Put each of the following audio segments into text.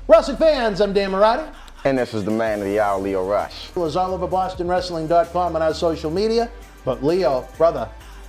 Wrestling fans, I'm Dan Mirade. And this is the man of the hour, Leo Rush. It was all over BostonWrestling.com and our social media. But Leo, brother,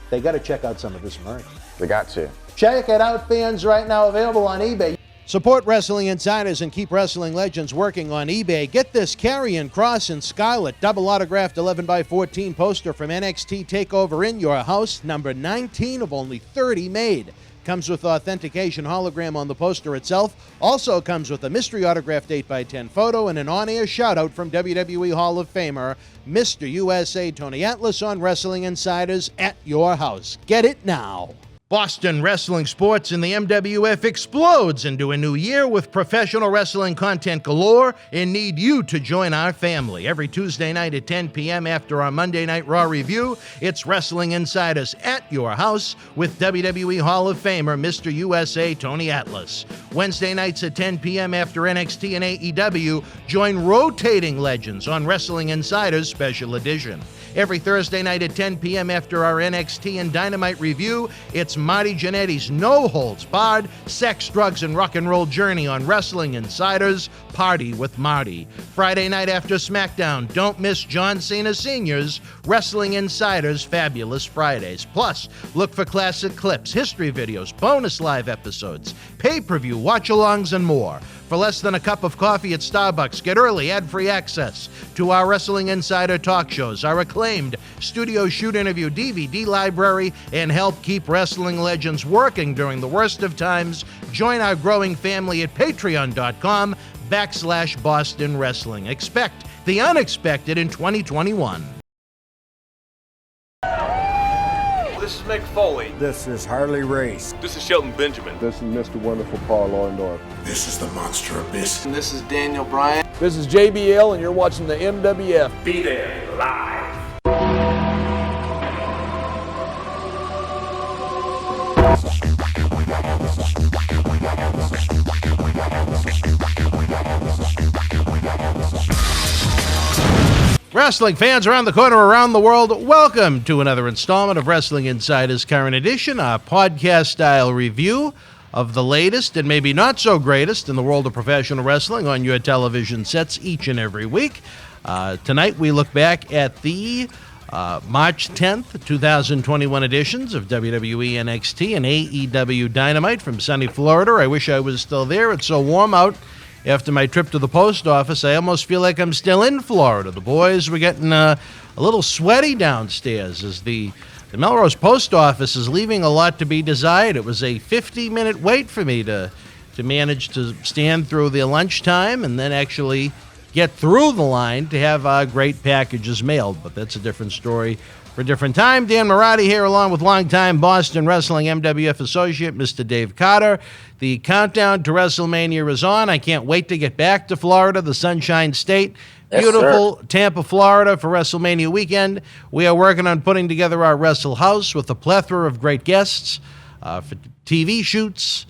they got to check out some of this merch. They got to. Check it out, fans, right now, available on eBay. Support Wrestling Insiders and keep wrestling legends working on eBay. Get this Karrion Kross and Scarlett double autographed 11x14 poster from NXT TakeOver in your house, number 19 of only 30 made. Comes with authentication hologram on the poster itself. Also comes with a mystery autographed 8x10 photo and an on-air shout-out from WWE Hall of Famer Mr. USA Tony Atlas on Wrestling Insiders at your house. Get it now. Boston Wrestling Sports in the MWF explodes into a new year with professional wrestling content galore and need you to join our family. Every Tuesday night at 10 p.m. after our Monday Night Raw review, it's Wrestling Insiders at your house with WWE Hall of Famer Mr. USA Tony Atlas. Wednesday nights at 10 p.m. after NXT and AEW, join rotating legends on Wrestling Insiders Special Edition. Every Thursday night at 10 p.m. after our NXT and Dynamite review, it's Marty Jannetty's no-holds-barred sex, drugs, and rock and roll journey on Wrestling Insiders Party with Marty. Friday night after SmackDown, don't miss John Cena Sr.'s Wrestling Insiders Fabulous Fridays. Plus, look for classic clips, history videos, bonus live episodes, pay-per-view watch-alongs, and more. For less than a cup of coffee at Starbucks, get early ad-free access to our Wrestling Insider talk shows, our acclaimed studio shoot interview DVD library, and help keep wrestling legends working during the worst of times. Join our growing family at patreon.com/Boston Wrestling. Expect the unexpected in 2021. This is Mick Foley. This is Harley Race. This is Shelton Benjamin. This is Mr. Wonderful Paul Orndorff. This is the Monster Abyss. And this is Daniel Bryan. This is JBL, and you're watching the MWF. Be there live. Wrestling fans around the corner, around the world, welcome to another installment of Wrestling Insiders Current Edition, our podcast-style review of the latest and maybe not so greatest in the world of professional wrestling on your television sets each and every week. Tonight we look back at the March 10th, 2021 editions of WWE NXT and AEW Dynamite from sunny Florida. I wish I was still there. It's so warm out. After my trip to the post office, I almost feel like I'm still in Florida. The boys were getting a little sweaty downstairs as the Melrose post office is leaving a lot to be desired. It was a 50-minute wait for me to manage to stand through the lunchtime and then actually get through the line to have great packages mailed. But that's a different story for a different time. Dan Mirade here along with longtime Boston Wrestling MWF associate, Mr. Dave Carter. The countdown to WrestleMania is on. I can't wait to get back to Florida, the Sunshine State. Yes, beautiful sir. Tampa, Florida for WrestleMania weekend. We are working on putting together our Wrestle House with a plethora of great guests for TV shoots,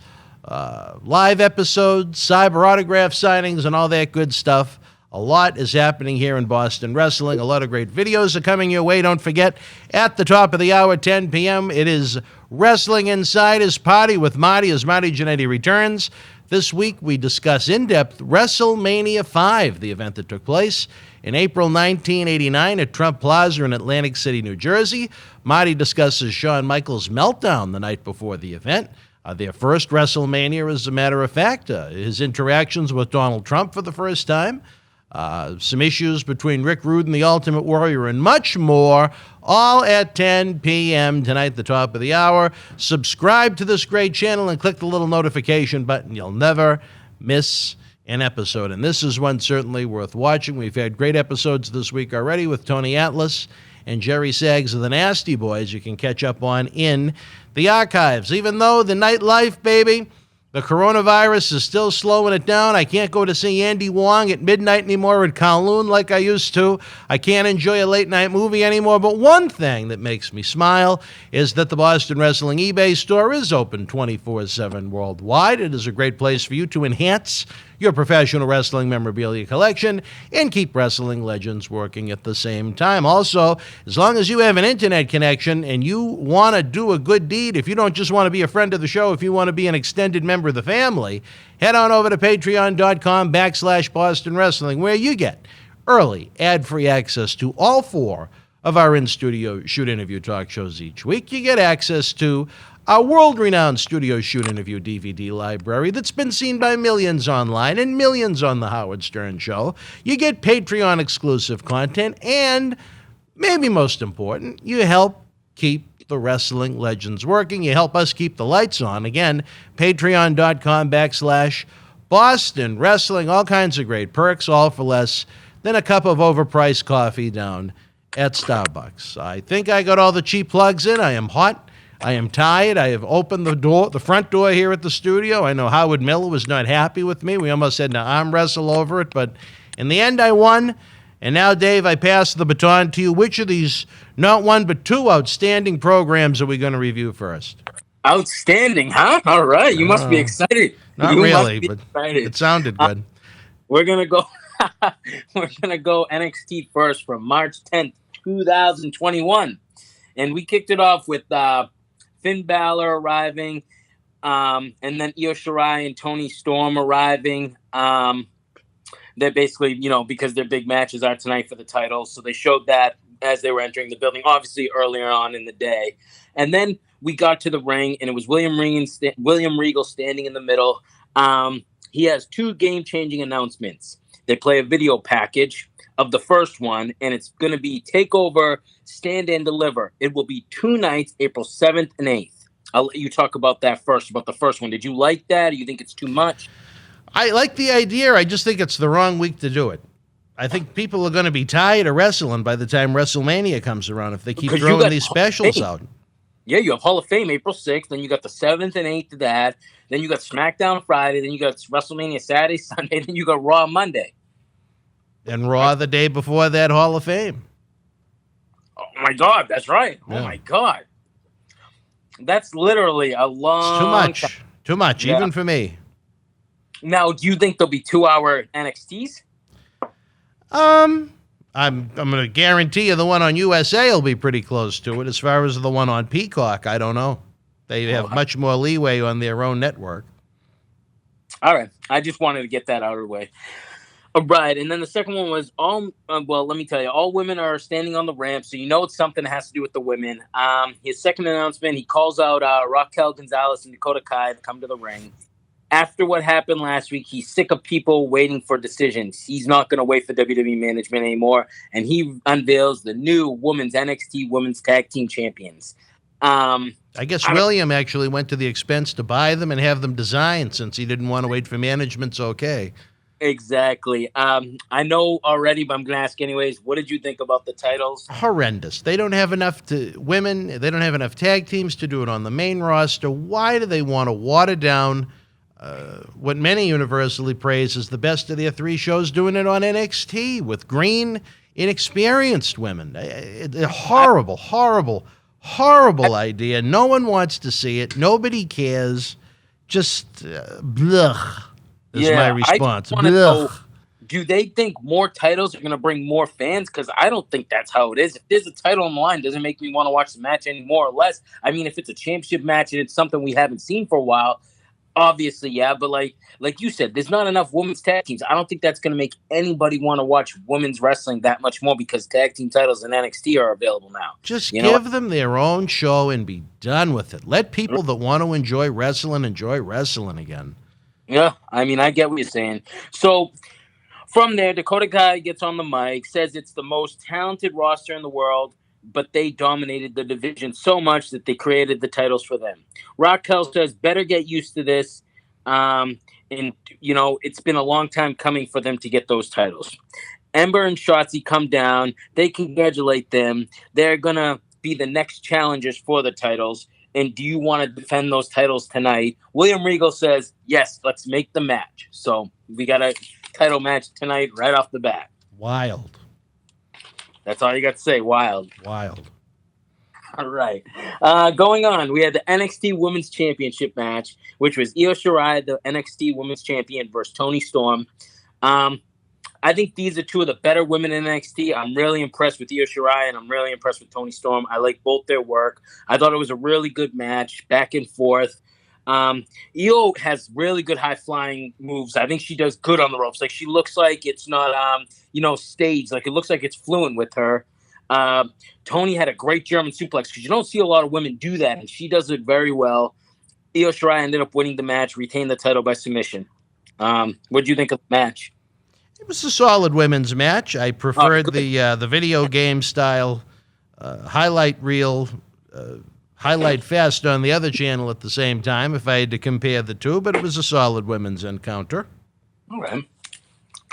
live episodes, cyber autograph signings, and all that good stuff. A lot is happening here in Boston Wrestling. A lot of great videos are coming your way. Don't forget, at the top of the hour, 10 p.m., it is Wrestling Insiders Party with Marty as Marty Jannetty returns. This week, we discuss in-depth WrestleMania 5, the event that took place in April 1989 at Trump Plaza in Atlantic City, New Jersey. Marty discusses Shawn Michaels' meltdown the night before the event. Their first WrestleMania, as a matter of fact. His interactions with Donald Trump for the first time. Some issues between Rick Rude and the Ultimate Warrior, and much more, all at 10 p.m. tonight, the top of the hour. Subscribe to this great channel and click the little notification button. You'll never miss an episode, and this is one certainly worth watching. We've had great episodes this week already with Tony Atlas and Jerry Saggs of the Nasty Boys you can catch up on in the archives. Even though the nightlife, baby, the coronavirus is still slowing it down. I can't go to see Andy Wong at midnight anymore at Kowloon like I used to. I can't enjoy a late-night movie anymore. But one thing that makes me smile is that the Boston Wrestling eBay store is open 24/7 worldwide. It is a great place for you to enhance your professional wrestling memorabilia collection and keep wrestling legends working at the same time. Also, as long as you have an internet connection and you want to do a good deed, if you don't just want to be a friend of the show, if you want to be an extended member of the family, head on over to patreon.com/Boston Wrestling, where you get early, ad-free access to all 4 of our in-studio shoot interview talk shows each week. You get access to our world-renowned studio shoot interview DVD library that's been seen by millions online and millions on the Howard Stern Show. You get Patreon-exclusive content, and maybe most important, you help keep the wrestling legends working. You help us keep the lights on. Again, patreon.com/Boston Wrestling. All kinds of great perks, all for less than a cup of overpriced coffee down at Starbucks. I think I got all the cheap plugs in. I am hot. I am tired. I have opened the front door here at the studio. I know Howard Miller was not happy with me. We almost had to arm wrestle over it, but in the end I won. And now, Dave, I pass the baton to you. Which of these, not one but 2 outstanding programs are we going to review first? Outstanding, huh? All right. You must be excited. Not you really, but excited. It sounded good. We're going to go we're going to go NXT first from March 10th, 2021. And we kicked it off with Finn Balor arriving, and then Io Shirai and Toni Storm arriving. They're basically, because their big matches are tonight for the titles. So they showed that as they were entering the building, obviously earlier on in the day. And then we got to the ring, and it was William Regal standing in the middle. He has 2 game-changing announcements. They play a video package of the first one, and it's going to be TakeOver Stand and Deliver. It will be 2 nights, April 7th and 8th. I'll let you talk about that first, about the first one. Did you like that? Do you think it's too much? I like the idea. I just think it's the wrong week to do it. I think people are going to be tired of wrestling by the time WrestleMania comes around if they keep throwing these specials out. Yeah, you have Hall of Fame April 6th, then you got the 7th and 8th of that, then you got SmackDown Friday, then you got WrestleMania Saturday, Sunday, then you got Raw Monday. And Raw the day before that, Hall of Fame. Oh, my God, that's right. Yeah. Oh, my God. That's literally a long It's too much. time. Too much, Yeah. even for me. Now, do you think there'll be 2-hour NXTs? I'm going to guarantee you the one on USA will be pretty close to it. As far as the one on Peacock, I don't know. They have much more leeway on their own network. All right. I just wanted to get that out of the way. All right. And then the second one was let me tell you, all women are standing on the ramp. So it's something that has to do with the women. His second announcement, he calls out Raquel Gonzalez and Dakota Kai to come to the ring. After what happened last week, he's sick of people waiting for decisions. He's not going to wait for WWE management anymore. And he unveils the new Women's NXT Women's Tag Team Champions. I guess William actually went to the expense to buy them and have them designed since he didn't want to wait for management's okay. Exactly. I know already, but I'm going to ask anyways. What did you think about the titles? Horrendous. They don't have enough women. They don't have enough tag teams to do it on the main roster. Why do they want to water down what many universally praise as the best of their 3 shows, doing it on NXT with green, inexperienced women? A horrible, horrible, horrible idea. No one wants to see it. Nobody cares. Just blech is my response. Blech. Do they think more titles are going to bring more fans? Because I don't think that's how it is. If there's a title on the line, doesn't make me want to watch the match any more or less. I mean, if it's a championship match and it's something we haven't seen for a while, obviously, yeah, but like you said, there's not enough women's tag teams. I don't think that's going to make anybody want to watch women's wrestling that much more because tag team titles in NXT are available now. Just give them their own show and be done with it. Let people that want to enjoy wrestling again. Yeah, I mean, I get what you're saying. So from there, Dakota Kai gets on the mic, says it's the most talented roster in the world, but they dominated the division so much that they created the titles for them. Raquel says, better get used to this. And, it's been a long time coming for them to get those titles. Ember and Shotzi come down. They congratulate them. They're going to be the next challengers for the titles. And do you want to defend those titles tonight? William Regal says, yes, let's make the match. So we got a title match tonight right off the bat. Wild. That's all you got to say. Wild. All right. Going on, we had the NXT Women's Championship match, which was Io Shirai, the NXT Women's Champion, versus Toni Storm. I think these are two of the better women in NXT. I'm really impressed with Io Shirai, and I'm really impressed with Toni Storm. I like both their work. I thought it was a really good match, back and forth. Io has really good high-flying moves. I think she does good on the ropes. Like, she looks like it's not, staged. Like, it looks like it's fluent with her. Toni had a great German suplex because you don't see a lot of women do that, and she does it very well. Io Shirai ended up winning the match, retained the title by submission. What do you think of the match? It was a solid women's match. I preferred the video game style highlight reel, highlight fest on the other channel at the same time if I had to compare the two, but it was a solid women's encounter. All right.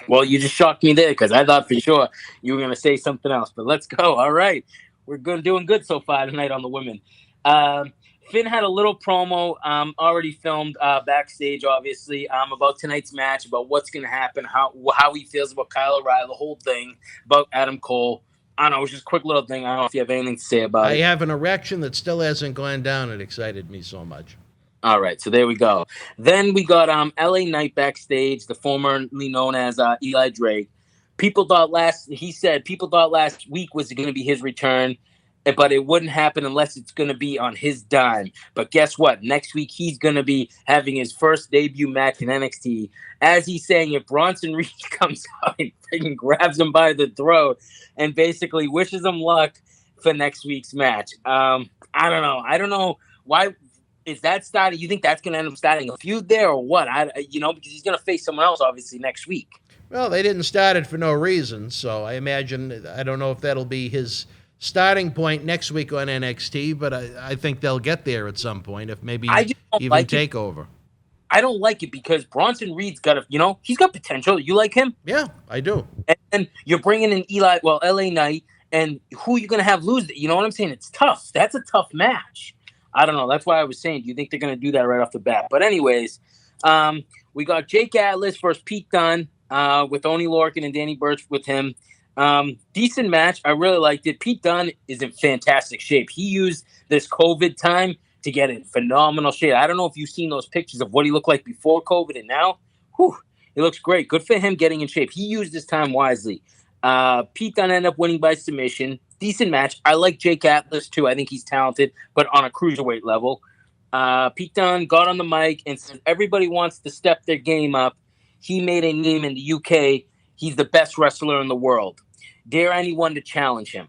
Well, you just shocked me there because I thought for sure you were going to say something else, but let's go. All right. We're doing good so far tonight on the women. Finn had a little promo already filmed backstage, obviously, about tonight's match, about what's going to happen, how he feels about Kyle O'Reilly, the whole thing, about Adam Cole. I don't know. It was just a quick little thing. I don't know if you have anything to say about it. I have an erection that still hasn't gone down. It excited me so much. All right. So there we go. Then we got LA Knight backstage, the formerly known as Eli Drake. People thought last week was going to be his return, but it wouldn't happen unless it's going to be on his dime. But guess what? Next week, he's going to be having his first debut match in NXT. As he's saying, if Bronson Reed comes out and freaking grabs him by the throat and basically wishes him luck for next week's match. I don't know. I don't know why. Is that starting? You think that's going to end up starting a feud there or what? Because he's going to face someone else, obviously, next week. Well, they didn't start it for no reason, so I imagine, I don't know if that'll be his starting point next week on NXT, but I think they'll get there at some point, if maybe even like TakeOver. I don't like it because Bronson Reed's got he's got potential. You like him? Yeah, I do. And you're bringing in LA Knight, and who are you going to have lose? You know what I'm saying? It's tough. That's a tough match. I don't know. That's why I was saying, do you think they're going to do that right off the bat? But anyways, we got Jake Atlas versus Pete Dunne with Oney Lorcan and Danny Burch with him. Decent match. I really liked it. Pete Dunne is in fantastic shape. He used this COVID time to get in phenomenal shape. I don't know if you've seen those pictures of what he looked like before COVID and now. Whew, he looks great. Good for him getting in shape. He used his time wisely. Pete Dunne ended up winning by submission. Decent match. I like Jake Atlas too. I think he's talented, but on a cruiserweight level. Pete Dunne got on the mic and said everybody wants to step their game up. He made a name in the UK. He's the best wrestler in the world. Dare anyone to challenge him?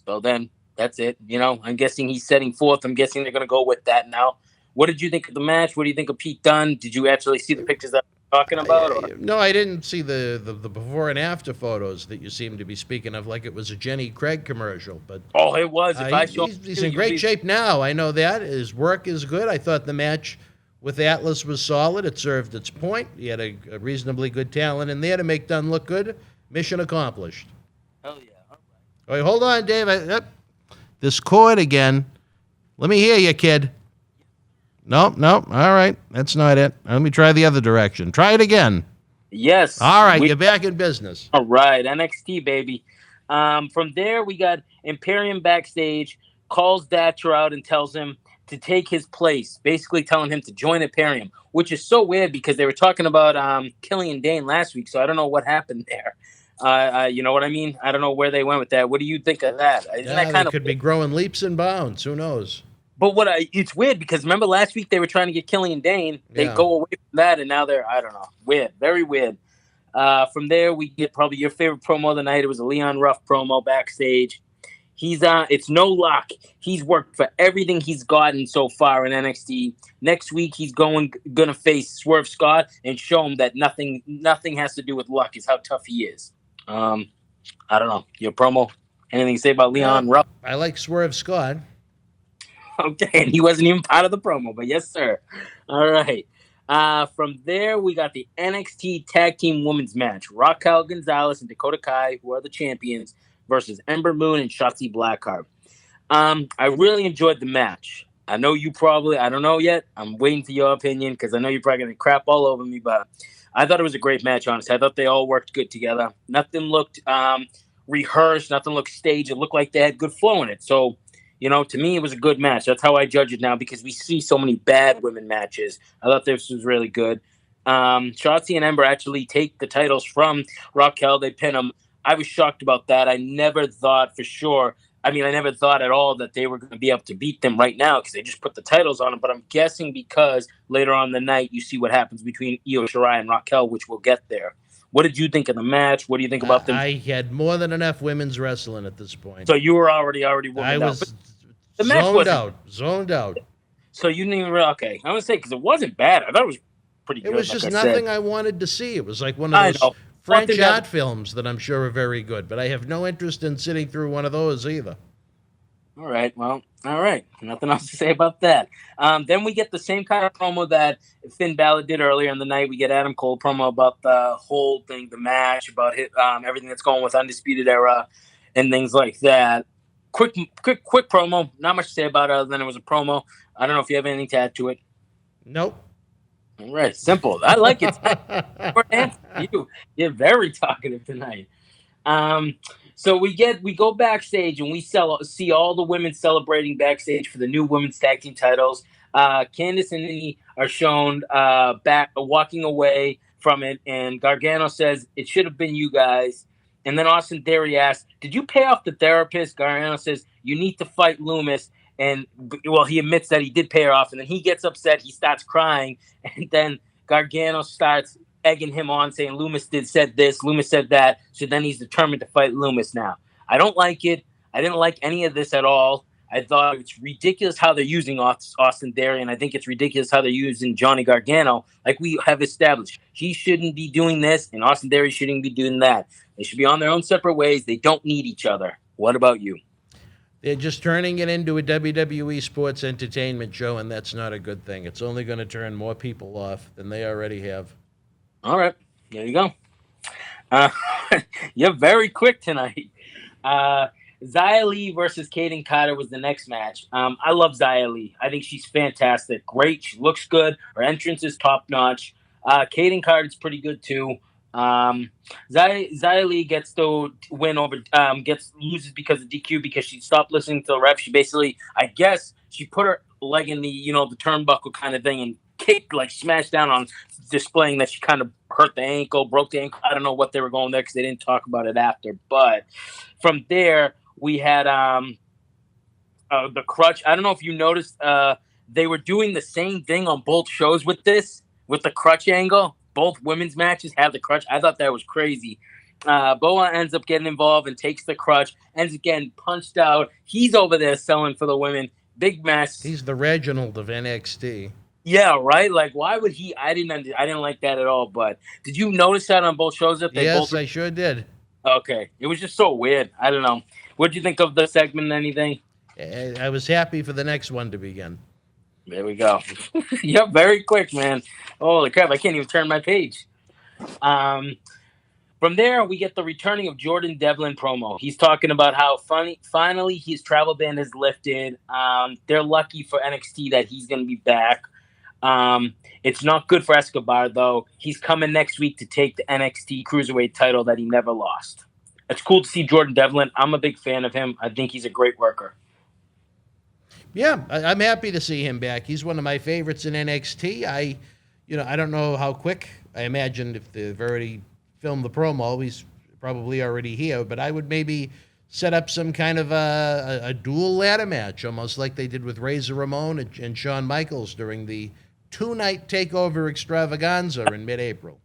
So then that's it. I'm guessing he's setting forth. I'm guessing they're going to go with that now. What did you think of the match? What do you think of Pete Dunne? Did you actually see the pictures that I'm talking about? No, I didn't see the before and after photos that you seem to be speaking of, like it was a Jenny Craig commercial. But it was. He's in great shape now. I know that. His work is good. I thought the match with Atlas was solid. It served its point. He had a reasonably good talent in there to make Dunne look good. Mission accomplished. Hell yeah. All right. Wait, hold on, Dave. This cord again. Let me hear you, kid. Nope. All right. That's not it. Let me try the other direction. Try it again. Yes. All right. You're back in business. All right. NXT, baby. From there, we got Imperium backstage, calls Thatcher out and tells him to take his place, basically telling him to join Imperium, which is so weird because they were talking about Killian Dane last week, so I don't know what happened there. You know what I mean? I don't know where they went with that. What do you think of that? That could be growing leaps and bounds. Who knows? But it's weird because remember last week they were trying to get Killian Dane. They go away from that, and now they're, I don't know, weird, very weird. From there, we get probably your favorite promo of the night. It was a Leon Ruff promo backstage. It's no luck. He's worked for everything he's gotten so far in NXT. Next week, he's gonna face Swerve Scott and show him that nothing has to do with luck. Is how tough he is. I don't know. Your promo. Anything to say about Leon Ruff? I like Swerve Scott. Okay, and he wasn't even part of the promo, but yes, sir. All right. From there, we got the NXT Tag Team Women's match. Raquel Gonzalez and Dakota Kai, who are the champions, versus Ember Moon and Shotzi Blackheart. I really enjoyed the match. I know you probably, I don't know yet. I'm waiting for your opinion because I know you're probably going to crap all over me, but I thought it was a great match, honestly. I thought they all worked good together. Nothing looked rehearsed. Nothing looked staged. It looked like they had good flow in it. So, To me, it was a good match. That's how I judge it now because we see so many bad women matches. I thought this was really good. Shotzi and Ember actually take the titles from Raquel. They pin them. I was shocked about that. I never thought for sure. I never thought at all that they were going to be able to beat them right now because they just put the titles on them. But I'm guessing because later on in the night, you see what happens between Io Shirai and Raquel, which we'll get there. What did you think of the match? What do you think about them? I had more than enough women's wrestling at this point. So you were already womaned I was out. The match zoned out. So you didn't even okay. I would say because it wasn't bad. I thought it was pretty good. It was just nothing I wanted to see. It was like one of those French art films that I'm sure are very good, but I have no interest in sitting through one of those either. All right. Well, all right. Nothing else to say about that. Then we get the same kind of promo that Finn Balor did earlier in the night. We get Adam Cole promo about the whole thing, the match, about everything that's going with Undisputed Era and things like that. Quick promo. Not much to say about it other than it was a promo. I don't know if you have anything to add to it. Nope. All right. Simple. I like it. You're very talkative tonight. So we go backstage and we see all the women celebrating backstage for the new women's tag team titles. Candice and Nikki are shown back walking away from it, and Gargano says it should have been you guys. And then Austin Theory asks, "Did you pay off the therapist?" Gargano says, "You need to fight Loomis." And he admits that he did pay her off, and then he gets upset. He starts crying, and then Gargano starts egging him on, saying Loomis said this, Loomis said that. So then he's determined to fight Loomis now. I don't like it. I didn't like any of this at all. I thought it's ridiculous how they're using Austin Theory, and I think it's ridiculous how they're using Johnny Gargano. Like we have established, he shouldn't be doing this, and Austin Theory shouldn't be doing that. They should be on their own separate ways. They don't need each other. What about you? They're just turning it into a WWE sports entertainment show, and that's not a good thing. It's only going to turn more people off than they already have. All right. There you go. You're very quick tonight. Xia Li versus Kaden Carter was the next match. I love Xia Li. I think she's fantastic. Great. She looks good. Her entrance is top-notch. Kaden Carter's pretty good, too. Xia Li gets the win over, loses because of DQ because she stopped listening to the ref. She basically, I guess, she put her leg in the turnbuckle kind of thing and kicked, smashed down on, displaying that she kind of hurt the ankle, broke the ankle. I don't know what they were going there because they didn't talk about it after. But from there, we had the crutch. I don't know if you noticed, they were doing the same thing on both shows with the crutch angle. Both women's matches have the crutch. I thought that was crazy. Boa ends up getting involved and takes the crutch, ends up getting punched out. He's over there selling for the women. Big mess. He's the Reginald of NXT. Yeah, right? Why would he? I didn't like that at all, but did you notice that on both shows? Yes, I sure did. Okay. It was just so weird. I don't know. What did you think of the segment, anything? I was happy for the next one to begin. There we go. You're very quick, man. Holy crap, I can't even turn my page. From there, we get the returning of Jordan Devlin promo. He's talking about how finally his travel ban is lifted. They're lucky for NXT that he's going to be back. It's not good for Escobar, though. He's coming next week to take the NXT Cruiserweight title that he never lost. It's cool to see Jordan Devlin. I'm a big fan of him. I think he's a great worker. Yeah, I'm happy to see him back. He's one of my favorites in NXT. I don't know how quick. I imagine if they've already filmed the promo, he's probably already here. But I would maybe set up some kind of a dual ladder match, almost like they did with Razor Ramon and Shawn Michaels during the 2-night takeover extravaganza in mid-April.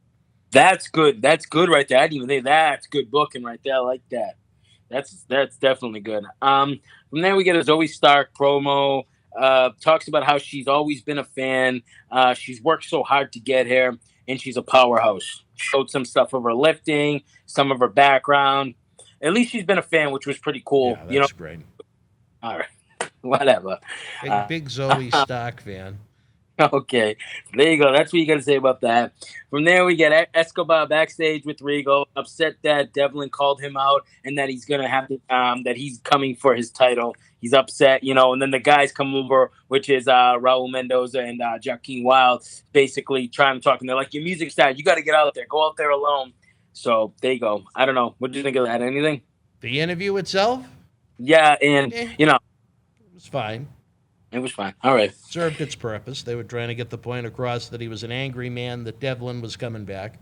That's good. That's good right there. I didn't even think that's good booking right there. I like that. That's definitely good. From there, we get a Zoe Stark promo. Talks about how she's always been a fan. She's worked so hard to get here, and she's a powerhouse. Showed some stuff of her lifting, some of her background. At least she's been a fan, which was pretty cool. Yeah, that's great. All right. Whatever. Big Zoe Stark fan. Okay, there you go. That's what you got to say about that. From there, we get Escobar backstage with Regal, upset that Devlin called him out and that he's gonna have to, that he's coming for his title. He's upset, and then the guys come over, which is Raul Mendoza and Joaquin Wilde, basically trying to talk, and they're like, "Your music's died. You got to get out there. Go out there alone." So there you go. I don't know. What do you think of that? Anything? The interview itself? Yeah, and was fine. It was fine. All right. Served its purpose. They were trying to get the point across that he was an angry man, that Devlin was coming back.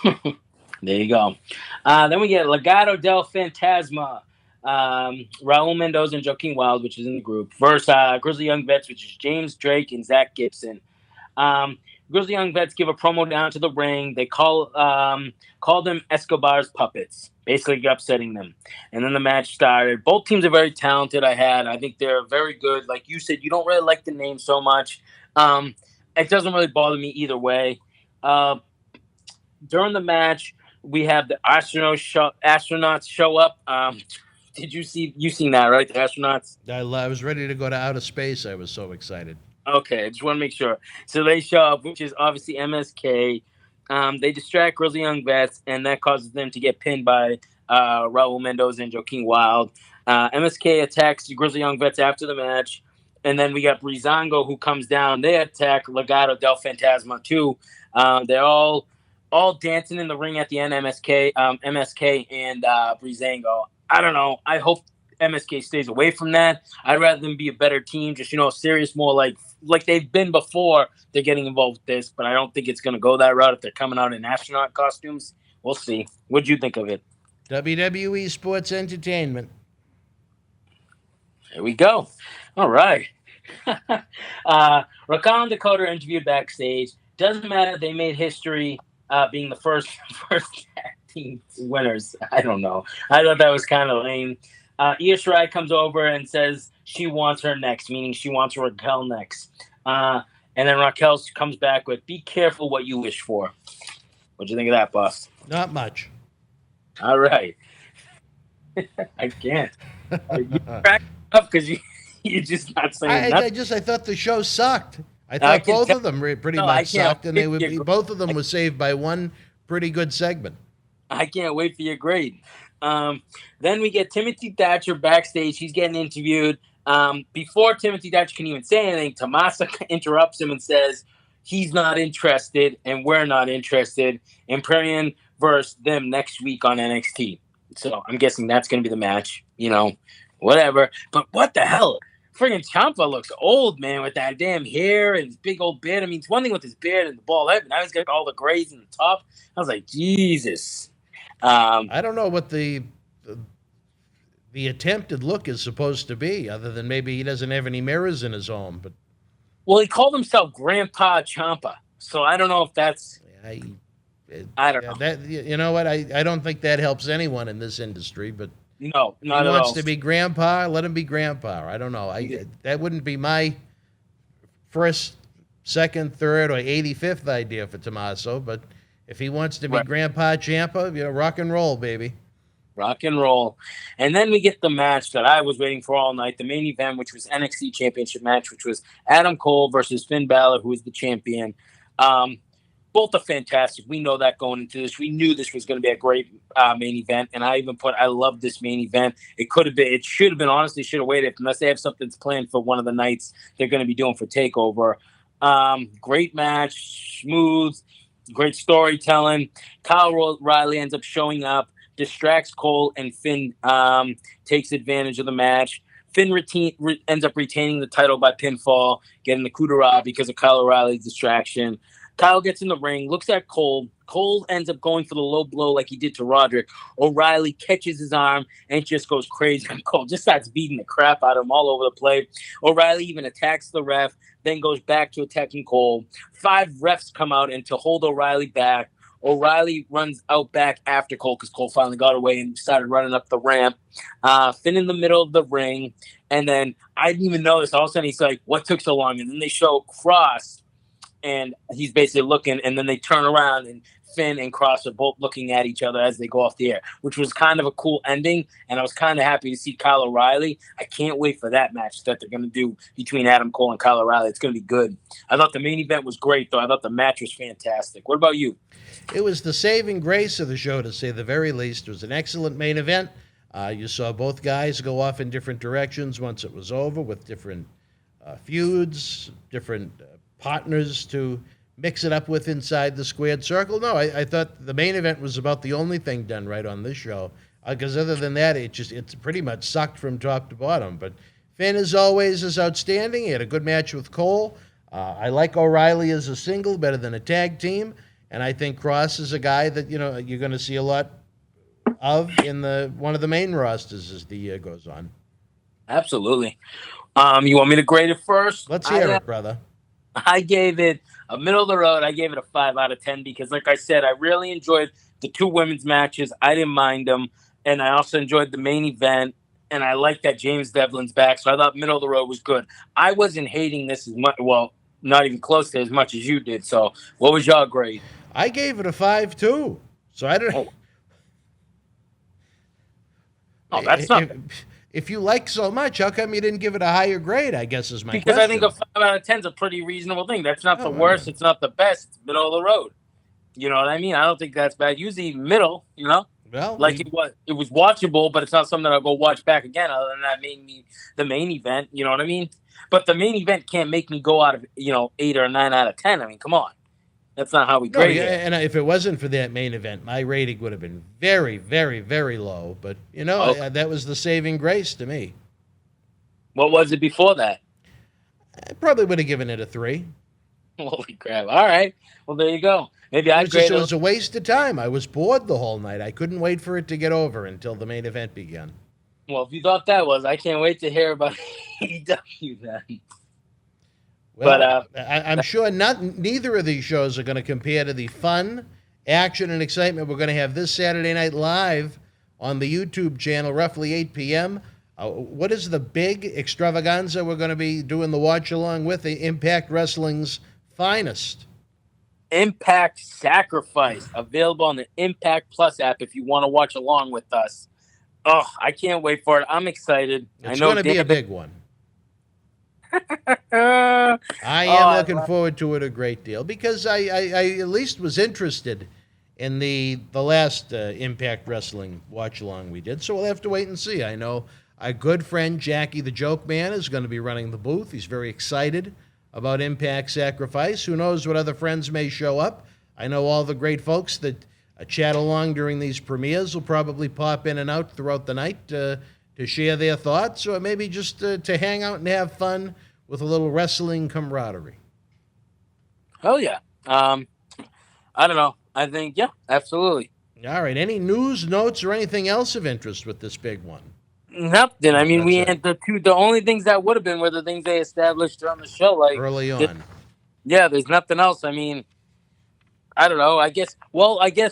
There you go. Then we get Legado del Fantasma. Raul Mendoza and Joaquin Wilde, which is in the group, versus Grizzly Young Vets, which is James Drake and Zach Gibson. Grizzly Young Vets give a promo down to the ring. They call them Escobar's puppets, basically upsetting them. And then the match started. Both teams are very talented. I think they're very good. Like you said, you don't really like the name so much. It doesn't really bother me either way. During the match, we have the astronauts show up. Did you seen that, right? The astronauts? I was ready to go to outer space. I was so excited. Okay, I just want to make sure. So they show up, which is obviously MSK. They distract Grizzly Young Vets, and that causes them to get pinned by Raul Mendoza and Joaquin Wilde. MSK attacks the Grizzly Young Vets after the match, and then we got Breezango who comes down. They attack Legado del Fantasma too. They're all dancing in the ring at the end. MSK and Breezango. I don't know. I hope MSK stays away from that. I'd rather them be a better team, just serious, more like they've been before. They're getting involved with this, but I don't think it's going to go that route if they're coming out in astronaut costumes. We'll see. What'd you think of it? WWE Sports Entertainment. There we go. All right. Raquel and Dakota interviewed backstage. Doesn't matter. They made history being the first tag team winners. I don't know. I thought that was kind of lame. Io Shirai comes over and says she wants her next, meaning she wants Raquel next. And then Raquel comes back with, "Be careful what you wish for." What'd you think of that, boss? Not much. All right. I can't. You crack up because you're just not saying nothing. I thought the show sucked. I thought both of them pretty much sucked, and both of them were saved by one pretty good segment. I can't wait for your grade. Then we get Timothy Thatcher backstage. He's getting interviewed. Before Timothy Thatcher can even say anything, Tommaso interrupts him and says he's not interested and we're not interested in Imperium versus them next week on NXT. So I'm guessing that's going to be the match, whatever. But what the hell? Friggin' Ciampa looks old, man, with that damn hair and his big old beard. I mean, it's one thing with his beard and the bald head, but now he's got all the grays in the top. I was like, Jesus. I don't know what the attempted look is supposed to be, other than maybe he doesn't have any mirrors in his home. But he called himself Grandpa Ciampa, so I don't know if that's. I don't know. That, you know what? I don't think that helps anyone in this industry. But no, not he at wants all. to be Grandpa. Let him be Grandpa. I don't know. That wouldn't be my first, second, third, or 85th idea for Tommaso, but. If he wants to be Grandpa Ciampa, rock and roll, baby. Rock and roll. And then we get the match that I was waiting for all night, the main event, which was NXT Championship match, which was Adam Cole versus Finn Balor, who is the champion. Both are fantastic. We know that going into this. We knew this was going to be a great main event, and I even put, I love this main event. It should have been, honestly, should have waited, unless they have something planned for one of the nights they're going to be doing for TakeOver. Great match, smooth. Great storytelling. Kyle O'Reilly ends up showing up, distracts Cole, and Finn takes advantage of the match. Finn ends up retaining the title by pinfall, getting the coup de grace because of Kyle O'Reilly's distraction. Kyle gets in the ring, looks at Cole. Cole ends up going for the low blow like he did to Roderick. O'Reilly catches his arm and just goes crazy. And Cole just starts beating the crap out of him all over the place. O'Reilly even attacks the ref, then goes back to attacking Cole. 5 refs come out and to hold O'Reilly back. O'Reilly runs out back after Cole because Cole finally got away and started running up the ramp. Finn in the middle of the ring. And then I didn't even notice. All of a sudden he's like, "What took so long?" And then they show Cross. And he's basically looking, and then they turn around, and Finn and Cross are both looking at each other as they go off the air, which was kind of a cool ending, and I was kind of happy to see Kyle O'Reilly. I can't wait for that match that they're going to do between Adam Cole and Kyle O'Reilly. It's going to be good. I thought the main event was great, though. I thought the match was fantastic. What about you? It was the saving grace of the show, to say the very least. It was an excellent main event. You saw both guys go off in different directions once it was over, with different feuds, different partners to mix it up with inside the squared circle. No, I thought the main event was about the only thing done right on this show, because other than that, it's pretty much sucked from top to bottom. But Finn, as always, is outstanding. He had a good match with Cole. I like O'Reilly as a single better than a tag team. And I think Cross is a guy that, you're going to see a lot of in one of the main rosters as the year goes on. Absolutely. You want me to grade it first? Let's hear it, brother. I gave it a middle of the road. I gave it a 5 out of 10 because, like I said, I really enjoyed the 2 women's matches. I didn't mind them. And I also enjoyed the main event. And I like that James Devlin's back. So I thought middle of the road was good. I wasn't hating this as much. Well, not even close to as much as you did. So what was your grade? I gave it a 5 too. So I don't. Oh, that's not. If you like so much, how come you didn't give it a higher grade? I guess is my because question. I think a 5 out of 10 is a pretty reasonable thing. That's not the worst. It's not the best. It's middle of the road. You know what I mean? I don't think that's bad. Usually middle. Well, it was watchable, but it's not something I'll go watch back again. Other than that, made me the main event. You know what I mean? But the main event can't make me go out of 8 or 9 out of 10. I mean, come on. That's not how we grade it. And if it wasn't for that main event, my rating would have been very, very, very low. But, that was the saving grace to me. What was it before that? I probably would have given it a 3. Holy crap. All right. Well, there you go. Maybe I'd grade it. It was a waste of time. I was bored the whole night. I couldn't wait for it to get over until the main event began. Well, if you thought that was, I can't wait to hear about AEW then. Well, but I'm sure neither of these shows are going to compare to the fun, action, and excitement we're going to have this Saturday night live on the YouTube channel, roughly 8 p.m. What is the big extravaganza we're going to be doing the watch along with? The Impact Wrestling's finest. Impact Sacrifice, available on the Impact Plus app if you want to watch along with us. Oh, I can't wait for it. I'm excited. It's going to be a big one. I am looking forward to it a great deal because I at least was interested in the last Impact Wrestling watch-along we did, so we'll have to wait and see. I know our good friend Jackie the Joke Man is going to be running the booth. He's very excited about Impact Sacrifice. Who knows what other friends may show up. I know all the great folks that chat along during these premieres will probably pop in and out throughout the night to share their thoughts, or maybe just to hang out and have fun with a little wrestling camaraderie. Oh, yeah. I don't know. I think, yeah, absolutely. All right. Any news, notes, or anything else of interest with this big one? Nothing. I mean, we had the only things that would have been were the things they established on the show. Like early on. There's nothing else. I mean, I don't know. I guess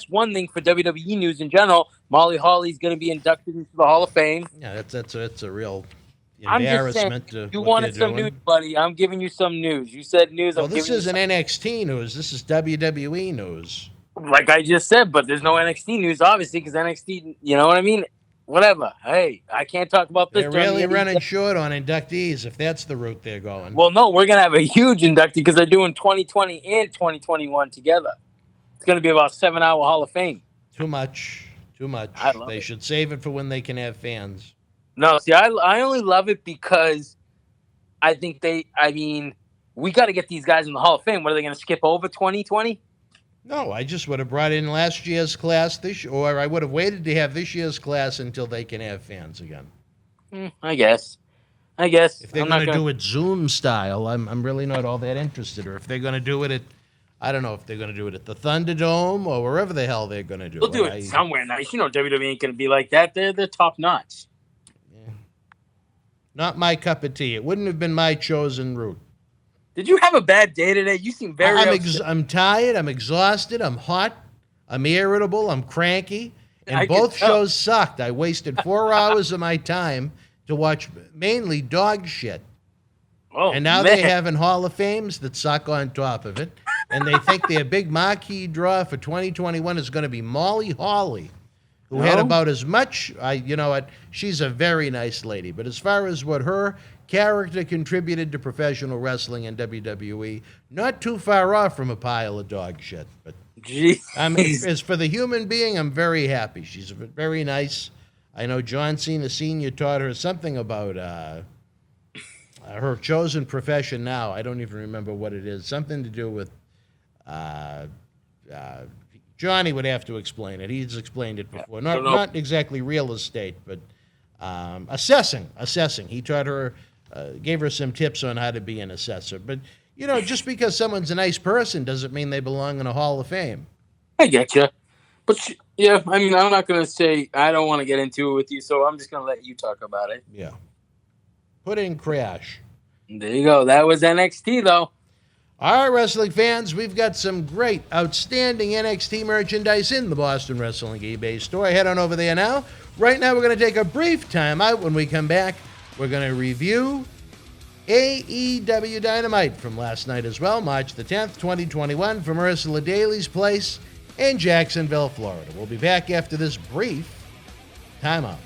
one thing for WWE news in general, Molly Holly's going to be inducted into the Hall of Fame. Yeah, that's a real embarrassment. I'm just saying, you wanted some news, buddy. I'm giving you some news. You said news. Well, this isn't NXT news. This is WWE news. Like I just said, but there's no NXT news, obviously, because NXT, you know what I mean? Whatever. Hey, I can't talk about this. They're really running short on inductees if that's the route they're going. Well, no, we're going to have a huge inductee because they're doing 2020 and 2021 together. It's going to be about a 7-hour Hall of Fame. Too much. They should save it for when they can have fans. No, see, I only love it because I think we got to get these guys in the Hall of Fame. What, are they going to skip over 2020? No, I just would have brought in last year's class or I would have waited to have this year's class until they can have fans again. I guess. If they're going to do it Zoom style, I'm really not all that interested. Or if they're going to do it I don't know if they're going to do it at the Thunderdome or wherever the hell they're going to do it. They'll do it somewhere nice. You know, WWE ain't going to be like that. They're top notch. Yeah. Not my cup of tea. It wouldn't have been my chosen route. Did you have a bad day today? You seem very I'm tired. I'm exhausted. I'm hot. I'm irritable. I'm cranky. And both shows sucked. I wasted 4 hours of my time to watch mainly dog shit. Oh, and now they're having Hall of Fames that suck on top of it. And they think their big marquee draw for 2021 is going to be Molly Holly, who had about as much, you know what, she's a very nice lady. But as far as what her character contributed to professional wrestling and WWE, not too far off from a pile of dog shit. But as for the human being, I'm very happy. She's very nice. I know John Cena Sr. taught her something about her chosen profession now. I don't even remember what it is. Something to do with Johnny would have to explain it. He's explained it before. Not exactly real estate, but assessing. He taught her gave her some tips on how to be an assessor. But, just because someone's a nice person doesn't mean they belong in a Hall of Fame. I get you. But, yeah, I mean, I'm not going to say I don't want to get into it with you, so I'm just going to let you talk about it. Yeah. Put in Crash. There you go. That was NXT, though. All right, wrestling fans, we've got some great, outstanding NXT merchandise in the Boston Wrestling eBay store. Head on over there now. Right now, we're going to take a brief time out. When we come back, we're going to review AEW Dynamite from last night as well, March the 10th, 2021, from Ursula Daly's place in Jacksonville, Florida. We'll be back after this brief timeout.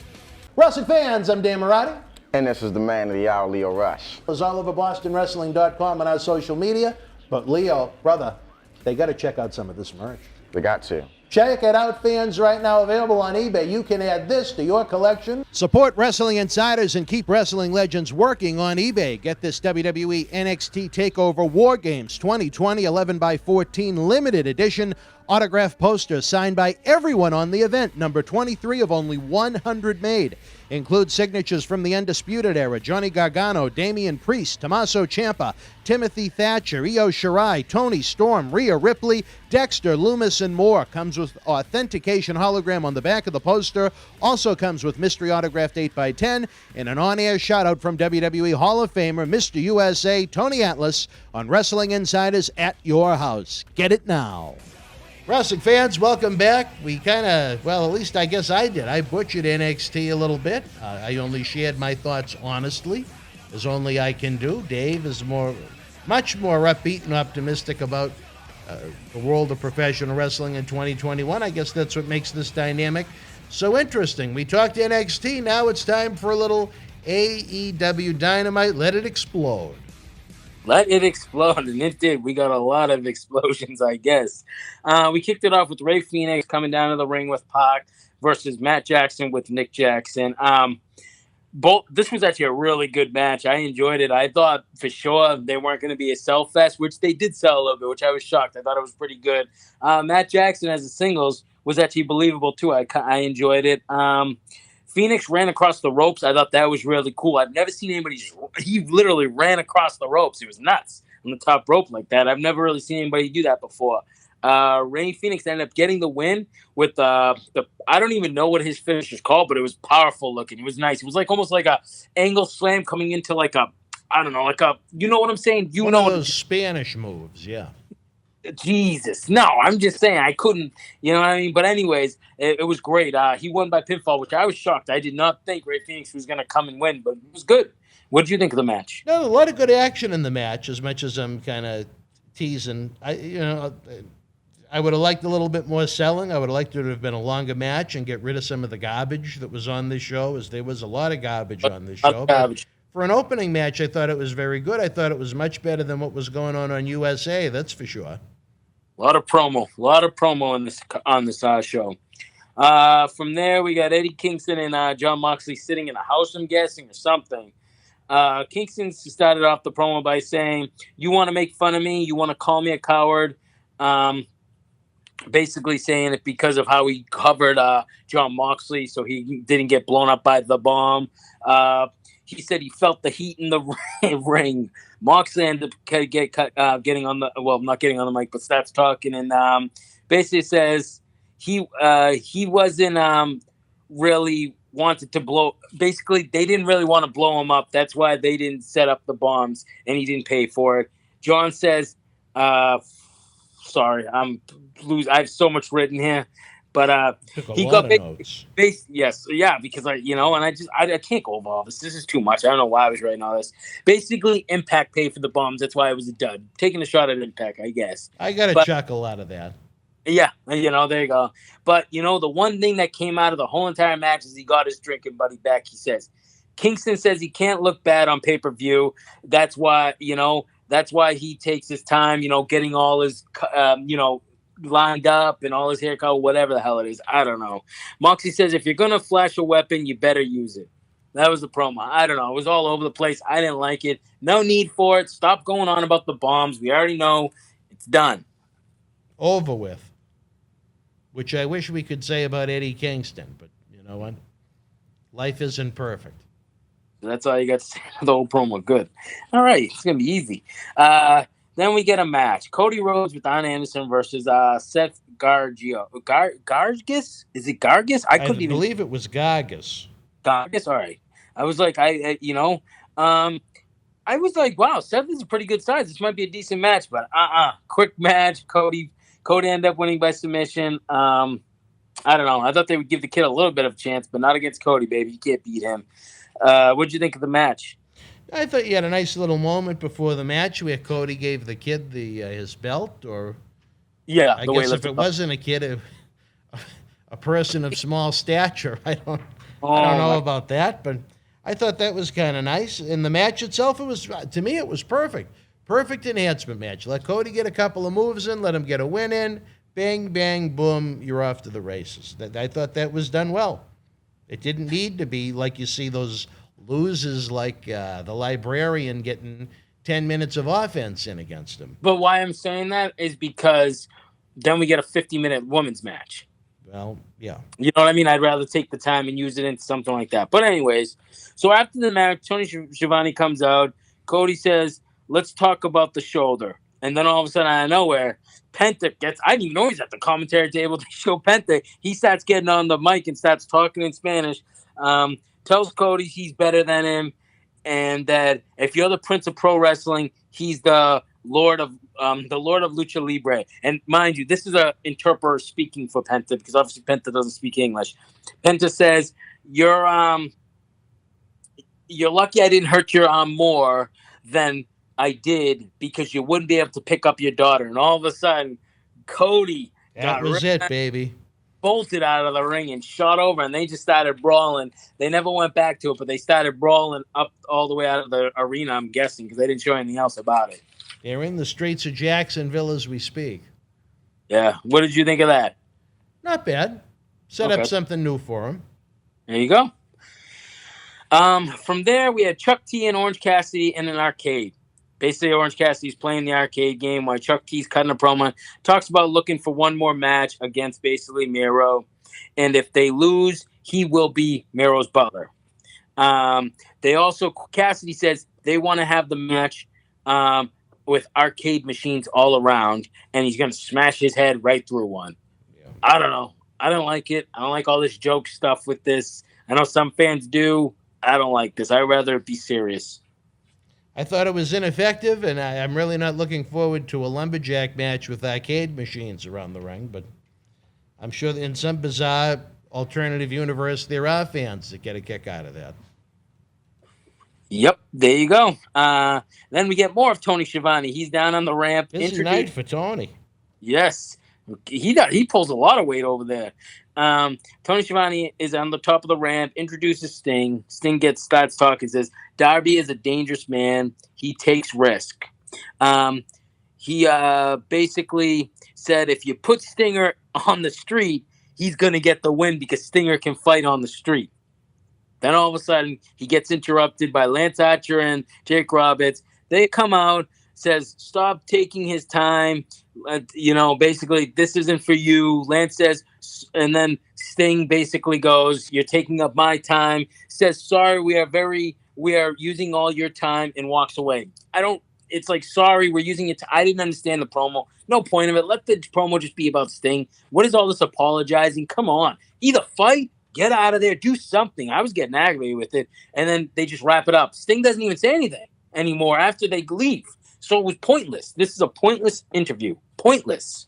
Wrestling fans, I'm Dan Mirade. And this is the man of the hour, Leo Rush. It's all over BostonWrestling.com and our social media. But Leo, brother, they got to check out some of this merch. They got to. Check it out, fans, right now available on eBay. You can add this to your collection. Support Wrestling Insiders and keep wrestling legends working on eBay. Get this WWE NXT TakeOver War Games 2020 11x14 limited edition autograph poster signed by everyone on the event. Number 23 of only 100 made. Includes signatures from the Undisputed Era, Johnny Gargano, Damian Priest, Tommaso Ciampa, Timothy Thatcher, Io Shirai, Tony Storm, Rhea Ripley, Dexter, Loomis, and more. Comes with authentication hologram on the back of the poster. Also comes with mystery autographed 8x10 and an on-air shout-out from WWE Hall of Famer Mr. USA Tony Atlas on Wrestling Insiders at your house. Get it now. Wrestling fans, welcome back. We at least I guess I did. I butchered NXT a little bit. I only shared my thoughts honestly, as only I can do. Dave is much more upbeat and optimistic about the world of professional wrestling in 2021. I guess that's what makes this dynamic so interesting. We talked NXT. Now it's time for a little AEW Dynamite. Let it explode. Let it explode, and it did. We got a lot of explosions, I guess. We kicked it off with Rey Fenix coming down to the ring with Pac versus Matt Jackson with Nick Jackson. This was actually a really good match. I enjoyed it. I thought for sure they weren't going to be a sell fest, which they did sell a little bit, which I was shocked. I thought it was pretty good. Matt Jackson as a singles was actually believable too. I enjoyed it. Phoenix ran across the ropes. I thought that was really cool. I've never seen anybody. He literally ran across the ropes. It was nuts on the top rope like that. I've never really seen anybody do that before. Rey Fenix ended up getting the win with I don't even know what his finish is called, but it was powerful looking. It was nice. It was like almost like a angle slam coming into like a, I don't know, like a, you know what I'm saying? One of those Spanish moves, yeah. Jesus. No, I'm just saying I couldn't, you know what I mean? But anyways, it was great. He won by pinfall, which I was shocked. I did not think Rey Fenix was going to come and win, but it was good. What did you think of the match? No, a lot of good action in the match, as much as I'm kind of teasing. I would have liked a little bit more selling. I would have liked it to have been a longer match and get rid of some of the garbage that was on this show, as there was a lot of garbage on this show. But for an opening match, I thought it was very good. I thought it was much better than what was going on USA, that's for sure. A lot of promo on this show. From there, we got Eddie Kingston and John Moxley sitting in a house, I'm guessing, or something. Kingston started off the promo by saying, "You want to make fun of me? You want to call me a coward?" Basically saying it because of how he covered John Moxley, so he didn't get blown up by the bomb. He said he felt the heat in the ring. Moxley ended up getting on the, not getting on the mic, but starts talking and basically says he wasn't really wanted to blow. Basically, they didn't really want to blow him up. That's why they didn't set up the bombs, and he didn't pay for it. John says, sorry, I have so much written here. But he got notes. Yes, yeah, because I can't go over all this. This is too much. I don't know why I was writing all this. Basically, Impact paid for the bombs. That's why it was a dud. Taking a shot at Impact, I guess. I got a chuckle out of that. Yeah, there you go. But the one thing that came out of the whole entire match is he got his drinking buddy back. He says, Kingston says he can't look bad on pay-per-view. That's why he takes his time. Getting all his lined up and all his haircut, whatever the hell it is. I don't know. Moxie says, if you're going to flash a weapon, you better use it. That was the promo. I don't know. It was all over the place. I didn't like it. No need for it. Stop going on about the bombs. We already know it's done. Over with. Which I wish we could say about Eddie Kingston, but you know what? Life isn't perfect. That's all you got to say. The whole promo. Good. All right. It's going to be easy. Then we get a match. Cody Rhodes with Arn Anderson versus Seth Gargio. Gargis? Is it Gargis? I believe it was Gargis. Gargis? All right. I was like, I was like, wow, Seth is a pretty good size. This might be a decent match, but quick match. Cody ended up winning by submission. I don't know. I thought they would give the kid a little bit of a chance, but not against Cody, baby. You can't beat him. What'd you think of the match? I thought you had a nice little moment before the match where Cody gave the kid his belt, or yeah, I guess if it wasn't a kid, a person of small stature. I don't know about that, but I thought that was kind of nice. And the match itself, to me, it was perfect. Perfect enhancement match. Let Cody get a couple of moves in, let him get a win in. Bang, bang, boom, you're off to the races. I thought that was done well. It didn't need to be like you see those loses like the librarian getting 10 minutes of offense in against him. But why I'm saying that is because then we get a 50-minute women's match. Well, yeah. You know what I mean? I'd rather take the time and use it into something like that. But anyways, so after the match, Tony Schiavone comes out. Cody says, let's talk about the shoulder. And then all of a sudden, out of nowhere, Penta I didn't even know he's at the commentary table to show Penta. He starts getting on the mic and starts talking in Spanish. Tells Cody he's better than him, and that if you're the Prince of Pro Wrestling, he's the Lord of Lucha Libre. And mind you, this is an interpreter speaking for Penta, because obviously Penta doesn't speak English. Penta says, "You're lucky I didn't hurt your arm more than I did, because you wouldn't be able to pick up your daughter." And all of a sudden, Cody bolted out of the ring and shot over, and they just started brawling. They never went back to it, but they started brawling up all the way out of the arena, I'm guessing, because they didn't show anything else about it. They're in the streets of Jacksonville as we speak. Yeah. What did you think of that? Not bad. Set up something new for them. There you go. From there, we had Chuck T and Orange Cassidy in an arcade. Basically, Orange Cassidy's playing the arcade game while Chuck T's cutting a promo. Talks about looking for one more match against basically Miro. And if they lose, he will be Miro's butler. Cassidy says they want to have the match with arcade machines all around, and he's going to smash his head right through one. Yeah. I don't know. I don't like it. I don't like all this joke stuff with this. I know some fans do. I don't like this. I'd rather it be serious. I thought it was ineffective, and I'm really not looking forward to a lumberjack match with arcade machines around the ring, but I'm sure that in some bizarre alternative universe, there are fans that get a kick out of that. Yep, there you go. Then we get more of Tony Schiavone. He's down on the ramp. Busy night for Tony. Yes. He pulls a lot of weight over there. Tony Schiavone is on the top of the ramp, introduces Sting. Sting starts talking, says, Darby is a dangerous man. He takes risk. He basically said if you put Stinger on the street, he's going to get the win because Stinger can fight on the street. Then all of a sudden, he gets interrupted by Lance Archer and Jake Roberts. They come out, says, stop taking his time. Basically, this isn't for you. Lance says, and then Sting basically goes, you're taking up my time. Says, sorry, we are using all your time, and walks away. It's like, sorry, we're using it. I didn't understand the promo. No point of it. Let the promo just be about Sting. What is all this apologizing? Come on. Either fight, get out of there, do something. I was getting aggravated with it. And then they just wrap it up. Sting doesn't even say anything anymore after they leave. So it was pointless. This is a pointless interview. Pointless.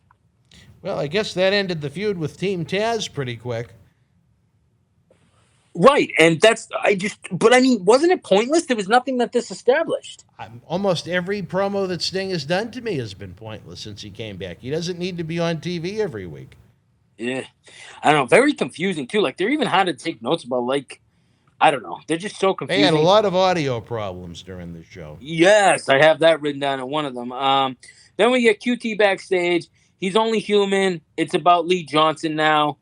Well, I guess that ended the feud with Team Taz pretty quick. Right. And wasn't it pointless? There was nothing that this established. Almost every promo that Sting has done to me has been pointless since he came back. He doesn't need to be on TV every week. Yeah. I don't know. Very confusing, too. Like, they're even hard to take notes about, I don't know. They're just so confusing. They had a lot of audio problems during the show. Yes, I have that written down in one of them. Then we get QT backstage. He's only human. It's about Lee Johnson now.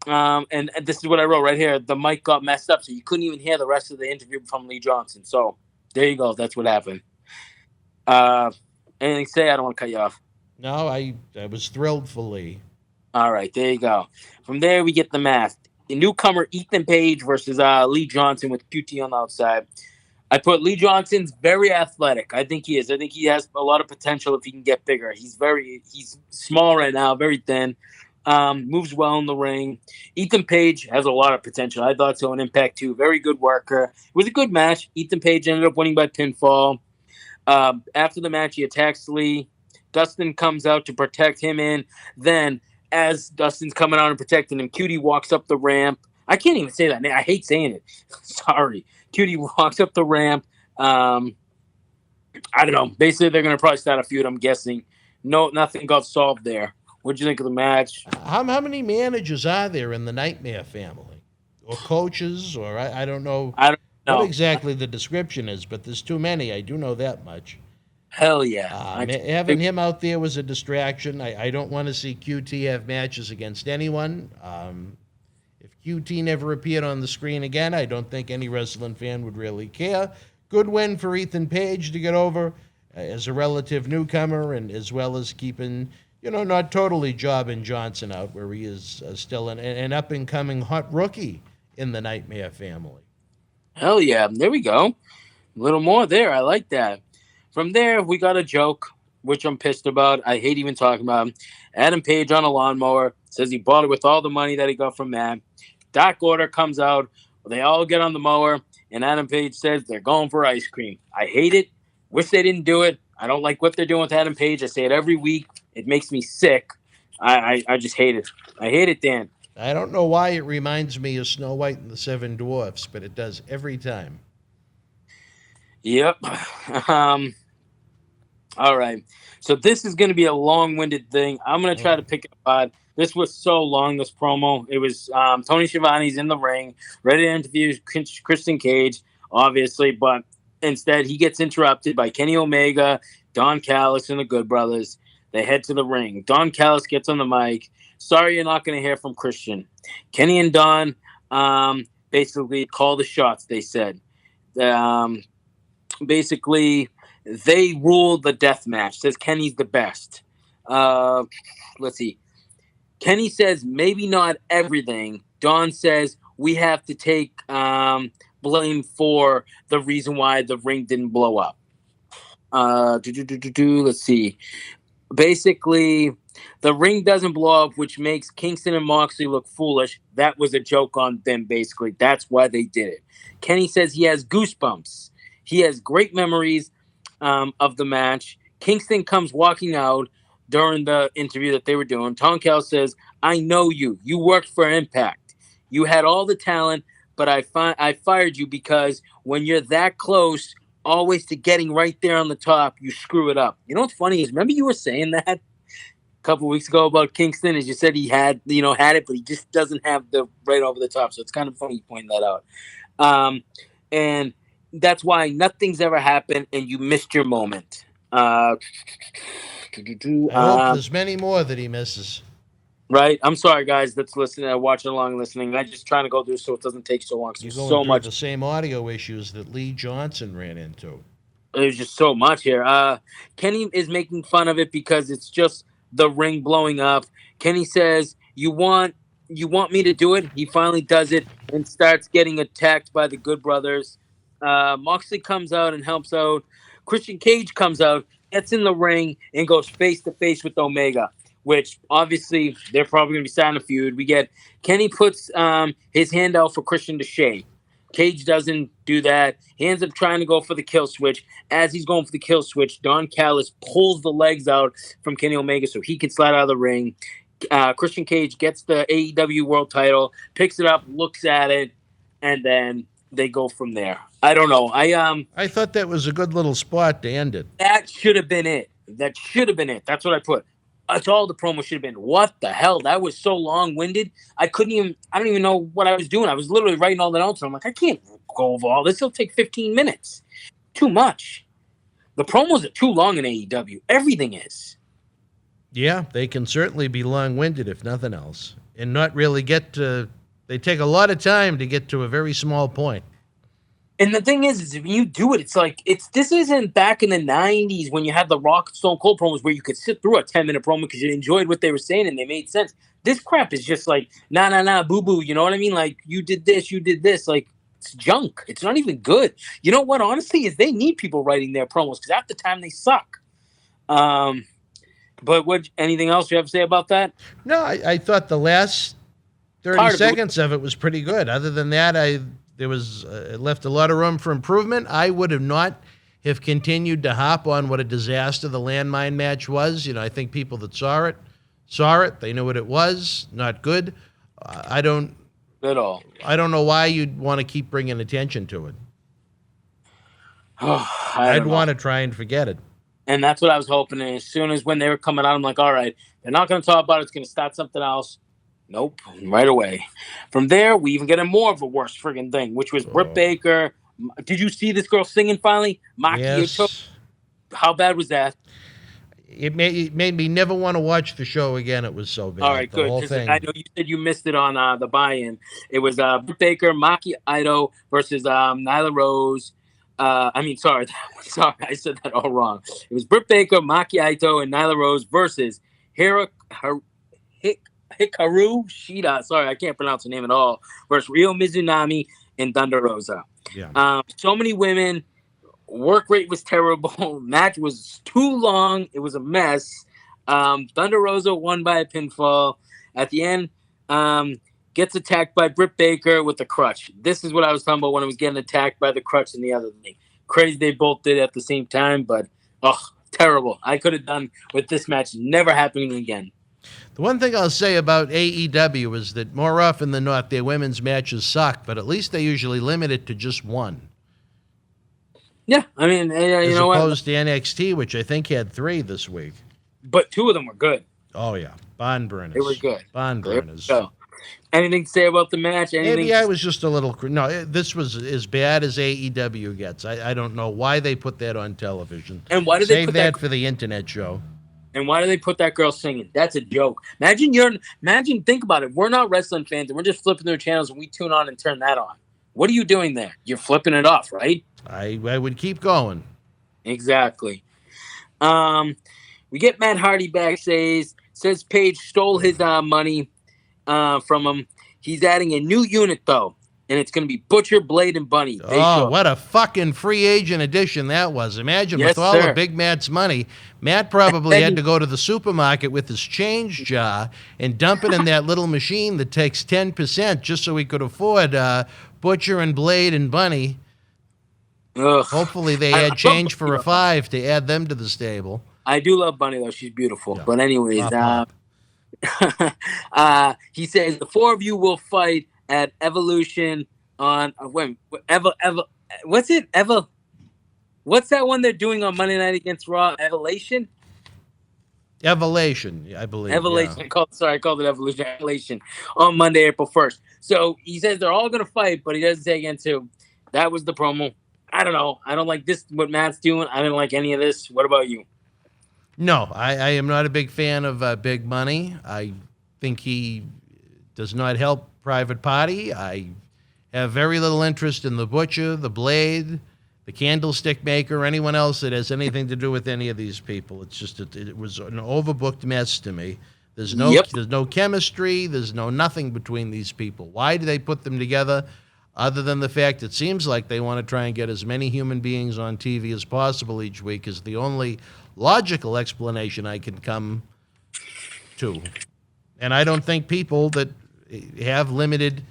And this is what I wrote right here. The mic got messed up, so you couldn't even hear the rest of the interview from Lee Johnson. So there you go. That's what happened. Anything to say? I don't want to cut you off. No, I was thrilled for Lee. All right, there you go. From there, we get the match. The newcomer Ethan Page versus Lee Johnson with QT on the outside. I put Lee Johnson's very athletic. I think he is. I think he has a lot of potential if he can get bigger. He's small right now, very thin. Moves well in the ring. Ethan Page has a lot of potential. I thought so in Impact too. Very good worker. It was a good match. Ethan Page ended up winning by pinfall. After the match, he attacks Lee. Dustin comes out to protect him in. Then, as Dustin's coming out and protecting him, Cutie walks up the ramp. I can't even say that name. I hate saying it. Sorry. Cutie walks up the ramp. I don't know. Basically, they're going to probably start a feud, I'm guessing. No, nothing got solved there. What'd you think of the match? How many managers are there in the Nightmare family? Or coaches? Or I don't know I don't know. what exactly the description is, but there's too many. I do know that much. Hell yeah. Having him out there was a distraction. I don't want to see QT have matches against anyone. If QT never appeared on the screen again, I don't think any wrestling fan would really care. Good win for Ethan Page to get over as a relative newcomer, and as well as keeping, not totally jobbing Johnson out, where he is still an up-and-coming hot rookie in the Nightmare family. Hell yeah. There we go. A little more there. I like that. From there, we got a joke, which I'm pissed about. I hate even talking about him. Adam Page on a lawnmower says he bought it with all the money that he got from Matt. Dark Order comes out. They all get on the mower, and Adam Page says they're going for ice cream. I hate it. Wish they didn't do it. I don't like what they're doing with Adam Page. I say it every week. It makes me sick. I just hate it. I hate it, Dan. I don't know why it reminds me of Snow White and the Seven Dwarfs, but it does every time. Yep. All right. So this is going to be a long-winded thing. I'm going to try to pick it apart. This was so long, this promo. It was Tony Schiavone's in the ring, ready to interview Christian Cage, obviously, but instead he gets interrupted by Kenny Omega, Don Callis, and the Good Brothers. They head to the ring. Don Callis gets on the mic. Sorry you're not going to hear from Christian. Kenny and Don basically call the shots, they said. Basically, they ruled the death match. Says Kenny's the best. Let's see. Kenny says maybe not everything. Don says we have to take blame for the reason why the ring didn't blow up. Let's see. Basically, the ring doesn't blow up, which makes Kingston and Moxley look foolish. That was a joke on them, basically. That's why they did it. Kenny says he has goosebumps. He has great memories of the match. Kingston comes walking out during the interview that they were doing. Tom Cal says, I know you. You worked for Impact. You had all the talent, but I fired you because when you're that close, always to getting right there on the top, you screw it up. You know what's funny is, remember you were saying that a couple of weeks ago about Kingston, as you said he had it, but he just doesn't have the right over the top. So it's kind of funny you point that out. And that's why nothing's ever happened, and you missed your moment. I hope there's many more that he misses. Right? I'm sorry, guys, that's listening, watching along, listening. I'm just trying to go through so it doesn't take so long. You're going through the same audio issues that Lee Johnson ran into. There's just so much here. Kenny is making fun of it because it's just the ring blowing up. Kenny says, you want me to do it? He finally does it and starts getting attacked by the Good Brothers. Moxley comes out and helps out. Christian Cage comes out, gets in the ring, and goes face-to-face with Omega, which obviously they're probably going to be starting a feud. We get Kenny puts his hand out for Christian to shave. Cage doesn't do that. He ends up trying to go for the kill switch. As he's going for the kill switch, Don Callis pulls the legs out from Kenny Omega so he can slide out of the ring. Christian Cage gets the AEW World title, picks it up, looks at it, and then they go from there. I don't know. I thought that was a good little spot to end it. That should have been it. That's what I put. That's all the promo should have been. What the hell? That was so long-winded. I don't even know what I was doing. I was literally writing all the notes. I'm like, I can't go over all this. It'll take 15 minutes. Too much. The promos are too long in AEW. Everything is. Yeah, they can certainly be long-winded, if nothing else, and not really get to. They take a lot of time to get to a very small point. And the thing is when you do it, it's like this isn't back in the 90s when you had the Rock Stone Cold promos where you could sit through a 10-minute promo because you enjoyed what they were saying and they made sense. This crap is just like, nah, boo-boo, you know what I mean? Like, you did this. Like, It's junk. It's not even good. You know what? Honestly, is they need people writing their promos because half the time they suck. But anything else you have to say about that? No, I thought the last 30 seconds of it was pretty good. Other than that, it left a lot of room for improvement. I would have not have continued to hop on what a disaster the landmine match was. I think people that saw it. They knew what it was. Not good. I don't At all. I don't know why you'd want to keep bringing attention to it. I'd want to try and forget it. And that's what I was hoping. And as soon as when they were coming out, I'm like, all right, they're not going to talk about it. It's going to start something else. Nope, right away. From there, we even get a more of a worse friggin' thing, which was Britt Baker. Did you see this girl singing finally? Maki Yes. Ito. How bad was that? It made me never want to watch the show again. It was so bad. All right, the good. whole 'Cause thing. I know you said you missed it on the buy-in. It was Britt Baker, Maki Ito versus Nyla Rose. Sorry, I said that all wrong. It was Britt Baker, Maki Ito, and Nyla Rose versus Hikaru Shida. Sorry, I can't pronounce her name at all. Versus Ryo Mizunami and Thunder Rosa. Yeah. So many women. Work rate was terrible. Match was too long. It was a mess. Thunder Rosa won by a pinfall. At the end, gets attacked by Britt Baker with the crutch. This is what I was talking about when I was getting attacked by the crutch in the other thing. Crazy they both did it at the same time, but terrible. I could have done with this match never happening again. The one thing I'll say about AEW is that more often than not, their women's matches suck, but at least they usually limit it to just one. Yeah, I mean, you know what? As opposed to NXT, which I think had 3 this week. But 2 of them were good. Oh, yeah. Barn burners. They were good. Barn burners. So, anything to say about the match? Maybe I was just a little... No, this was as bad as AEW gets. I don't know why they put that on television. And why did Save they put that for the internet show? And why do they put that girl singing? That's a joke. Imagine, think about it. We're not wrestling fans, and we're just flipping through channels, and we tune on and turn that on. What are you doing there? You're flipping it off, right? I would keep going. Exactly. We get Matt Hardy backstage. Says Paige stole his money from him. He's adding a new unit, though, and it's going to be Butcher, Blade, and Bunny. What a fucking free agent addition that was. Imagine with all of Big Matt's money, Matt probably had to go to the supermarket with his change jar and dump it in that little machine that takes 10% just so he could afford Butcher and Blade and Bunny. Ugh. Hopefully they had change for a 5 to add them to the stable. I do love Bunny, though. She's beautiful. Yeah. But anyways, he says the 4 of you will fight at Evolution on what's it? What's that one they're doing on Monday night against Raw? Evolution, I believe. Evolution. Yeah. I called it Evolution. Evolution on Monday, April 1st. So he says they're all gonna fight, but he doesn't say against who. That was the promo. I don't know. I don't like this. What Matt's doing. I didn't like any of this. What about you? No, I am not a big fan of Big Money. I think he does not help Private Party. I have very little interest in the Butcher, the Blade, the Candlestick Maker, anyone else that has anything to do with any of these people. It's just it was an overbooked mess to me. There's no chemistry. There's nothing between these people. Why do they put them together? Other than the fact it seems like they want to try and get as many human beings on TV as possible each week is the only logical explanation I can come to. And I don't think people that have limited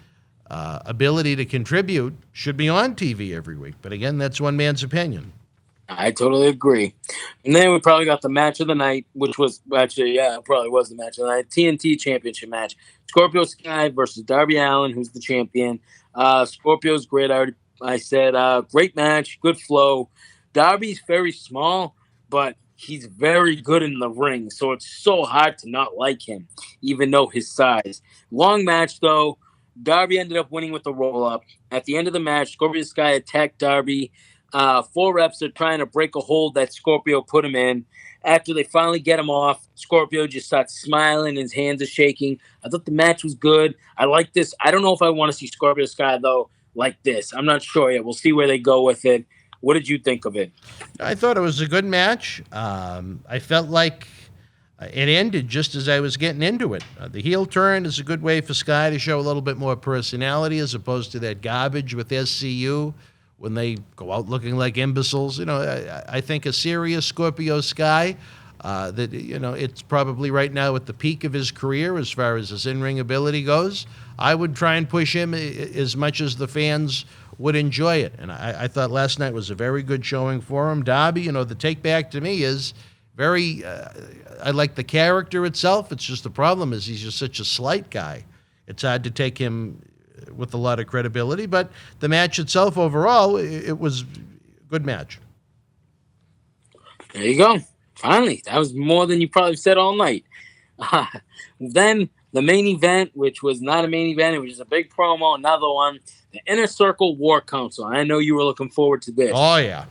ability to contribute should be on TV every week. But again, that's one man's opinion. I totally agree. And then we probably got the match of the night, which was actually, it probably was the match of the night. TNT Championship match. Scorpio Sky versus Darby Allin, who's the champion. Scorpio's great. I said, great match, good flow. Darby's very small, but he's very good in the ring. So it's so hard to not like him, even though his size. Long match, though. Darby ended up winning with the roll-up. At the end of the match, Scorpio Sky attacked Darby. 4 reps are trying to break a hold that Scorpio put him in. After they finally get him off, Scorpio just starts smiling. His hands are shaking. I thought the match was good. I like this. I don't know if I want to see Scorpio Sky, though, like this. I'm not sure yet. We'll see where they go with it. What did you think of it? I thought it was a good match. I felt like It ended just as I was getting into it. The heel turn is a good way for Sky to show a little bit more personality as opposed to that garbage with SCU when they go out looking like imbeciles. I think a serious Scorpio Sky, that, it's probably right now at the peak of his career as far as his in-ring ability goes. I would try and push him as much as the fans would enjoy it. And I thought last night was a very good showing for him. Darby, the take back to me is very, I like the character itself. It's just the problem is he's just such a slight guy. It's hard to take him with a lot of credibility, but the match itself overall, it was a good match. There you go. Finally, that was more than you probably said all night. Then the main event, which was not a main event, it was just a big promo, another one, the Inner Circle War Council. I know you were looking forward to this. Oh, yeah.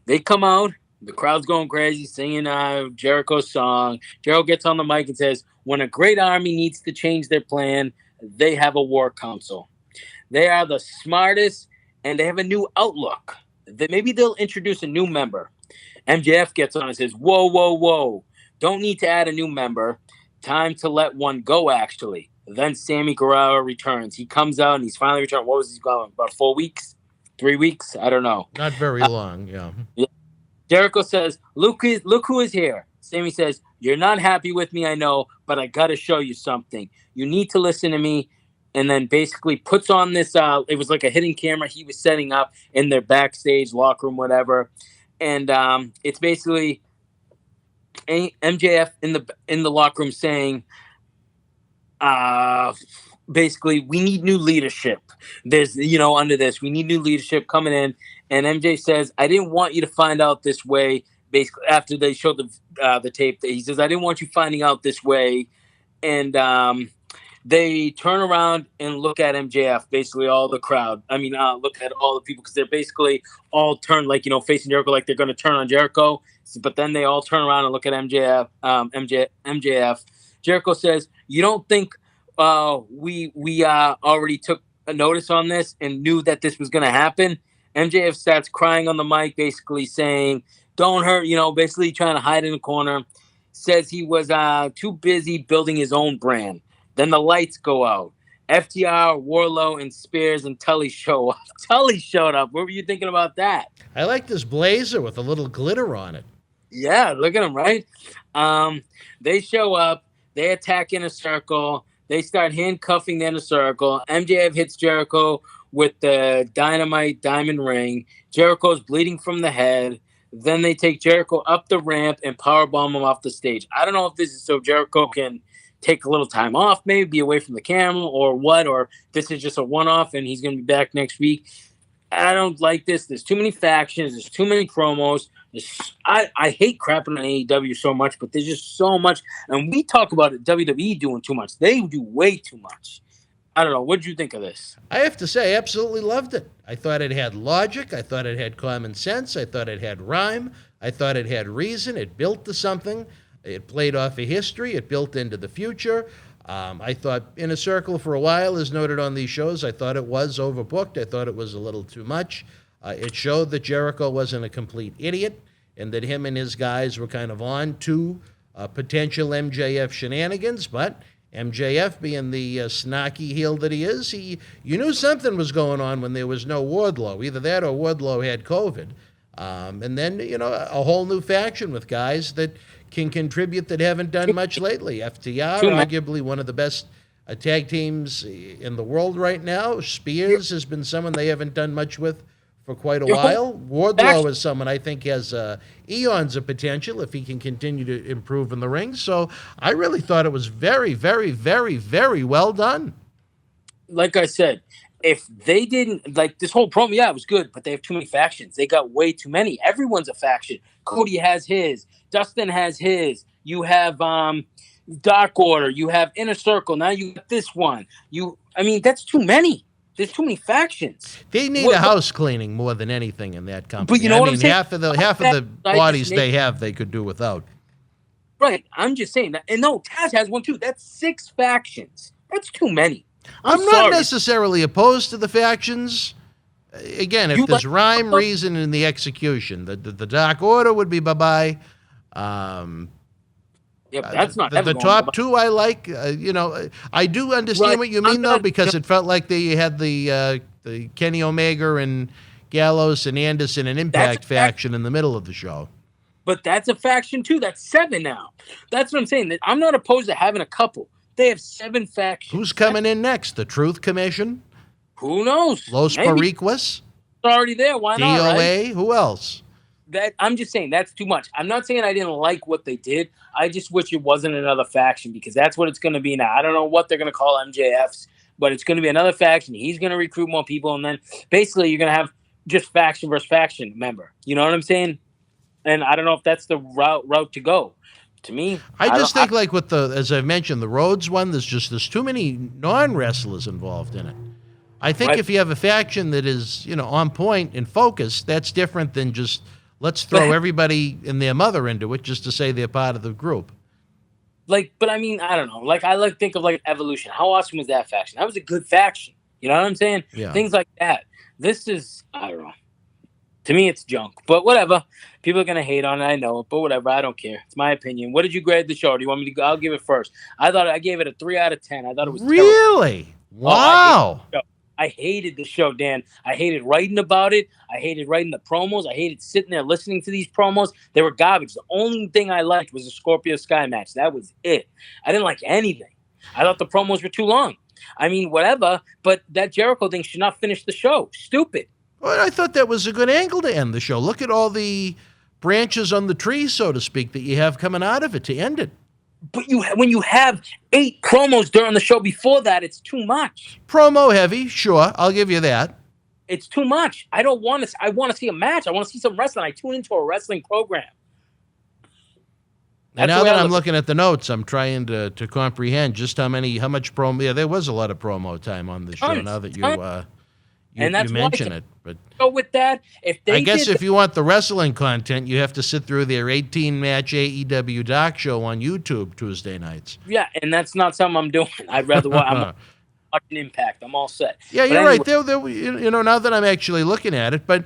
They come out. The crowd's going crazy, singing Jericho's song. Jericho gets on the mic and says, when a great army needs to change their plan, they have a war council. They are the smartest, and they have a new outlook. Maybe they'll introduce a new member. MJF gets on and says, whoa, whoa, whoa. Don't need to add a new member. Time to let one go, actually. Then Sammy Guevara returns. He comes out, and he's finally returned. What was he going? About 4 weeks? 3 weeks? I don't know. Not very long, yeah. Jericho says, look who is here. Sammy says, you're not happy with me, I know, but I got to show you something. You need to listen to me. And then basically puts on this, it was like a hidden camera he was setting up in their backstage locker room, whatever. And it's basically MJF in the locker room saying, basically, we need new leadership. There's, under this, we need new leadership coming in. And MJ says, I didn't want you to find out this way. Basically, after they showed the tape, he says, I didn't want you finding out this way. And they turn around and look at MJF, basically all the crowd. Look at all the people because they're basically all turned facing Jericho like they're going to turn on Jericho. But then they all turn around and look at MJF. MJF. Jericho says, you don't think we already took a notice on this and knew that this was going to happen? MJF starts crying on the mic, basically saying, don't hurt, basically trying to hide in the corner. Says he was too busy building his own brand. Then the lights go out. FTR, Warlow, and Spears and Tully show up. Tully showed up. What were you thinking about that? I like this blazer with a little glitter on it. Yeah, look at him, right? They show up. They attack Inner Circle. They start handcuffing the Inner Circle. MJF hits Jericho with the Dynamite diamond ring. Jericho's bleeding from the head. Then they take Jericho up the ramp and powerbomb him off the stage. I don't know if this is so Jericho can take a little time off, maybe be away from the camera or what, or this is just a one-off and he's going to be back next week. I don't like this. There's too many factions. There's too many promos. I hate crapping on AEW so much, but there's just so much. And we talk about it, WWE doing too much. They do way too much. I don't know. What did you think of this? I have to say, I absolutely loved it. I thought it had logic. I thought it had common sense. I thought it had rhyme. I thought it had reason. It built to something. It played off a history. It built into the future. I thought Inner Circle for a while, as noted on these shows, I thought it was overbooked. I thought it was a little too much. It showed that Jericho wasn't a complete idiot and that him and his guys were kind of on to potential MJF shenanigans, but MJF, being the snarky heel that he is, you knew something was going on when there was no Wardlow. Either that or Wardlow had COVID. And then, a whole new faction with guys that can contribute that haven't done much lately. FTR, arguably one of the best tag teams in the world right now. Spears has been someone they haven't done much with for quite a while. Wardlow is someone I think has eons of potential if he can continue to improve in the ring. So I really thought it was very, very, very, very well done. Like I said, if they didn't, like this whole promo, yeah, it was good, but they have too many factions. They got way too many. Everyone's a faction. Cody has his. Dustin has his. You have Dark Order. You have Inner Circle. Now you got this one. That's too many. There's too many factions. They need a house cleaning more than anything in that company. But you know what I'm saying? Half of the bodies they have, they could do without. Right. I'm just saying that. And no, Taz has one too. That's 6 factions. That's too many. I'm not necessarily opposed to the factions. Again, if there's rhyme, reason, in the execution, the Dark Order would be bye-bye. Yeah, but that's not The ever going top over. two I like. I do understand Right. what you I'm mean, though, not- because it felt like they had the Kenny Omega and Gallows and Anderson and Impact That's faction in the middle of the show. But that's a faction too. That's 7 now. That's what I'm saying. I'm not opposed to having a couple. They have 7 factions. Who's coming in next? The Truth Commission? Who knows? Los Maybe Mariquas? it's already there. Why not? DOA? Right? Who else? I'm just saying that's too much. I'm not saying I didn't like what they did. I just wish it wasn't another faction because that's what it's going to be now. I don't know what they're going to call MJFs, but it's going to be another faction. He's going to recruit more people, and then basically you're going to have just faction versus faction member. You know what I'm saying? And I don't know if that's the route to go. To me, I just think, like with as I've mentioned, the Rhodes one, there's too many non-wrestlers involved in it. I think Right. if you have a faction that is, on point and focused, that's different than just let's throw everybody and their mother into it just to say they're part of the group. but I mean, I don't know. Like I think of like Evolution. How awesome was that faction? That was a good faction. You know what I'm saying? Yeah. Things like that. This is, I don't know. To me, it's junk. But whatever. People are gonna hate on it. I know it. But whatever. I don't care. It's my opinion. What did you grade the show? Do you want me to go? I'll give it first. I gave it a 3 out of 10. I thought it was terrible. Really? Wow. I hated the show, Dan. I hated writing about it. I hated writing the promos. I hated sitting there listening to these promos. They were garbage. The only thing I liked was the Scorpio Sky match. That was it. I didn't like anything. I thought the promos were too long. I mean, whatever. But that Jericho thing should not finish the show. Stupid. Well, I thought that was a good angle to end the show. Look at all the branches on the tree, so to speak, that you have coming out of it to end it. But when you have 8 promos during the show before that, it's too much. Promo heavy, sure. I'll give you that. It's too much. I don't want to. I want to see a match. I want to see some wrestling. I tune into a wrestling program. And That's now the way that I I'm look. looking at the notes, I'm trying to comprehend just how much promo. Yeah, there was a lot of promo time on the show. Tons, Now that you And that's why I mention can it, but go with that. If they I guess did if you want the wrestling content, you have to sit through their 18-match AEW doc show on YouTube Tuesday nights. yeah, and that's not something I'm doing. I'd rather watch. I'm watching Impact. I'm all set. Yeah, But you're anyway, right. There, now that I'm actually looking at it, but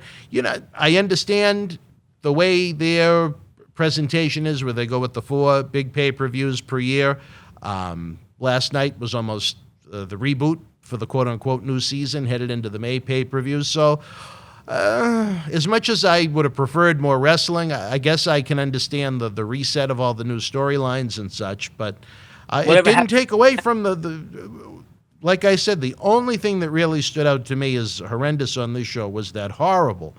I understand the way their presentation is, where they go with the 4 big pay-per-views per year. Last night was almost the reboot for the quote-unquote new season, headed into the May pay-per-views. So, as much as I would have preferred more wrestling, I guess I can understand the reset of all the new storylines and such. But it Whatever didn't take away from the. Like I said, the only thing that really stood out to me as horrendous on this show was that horrible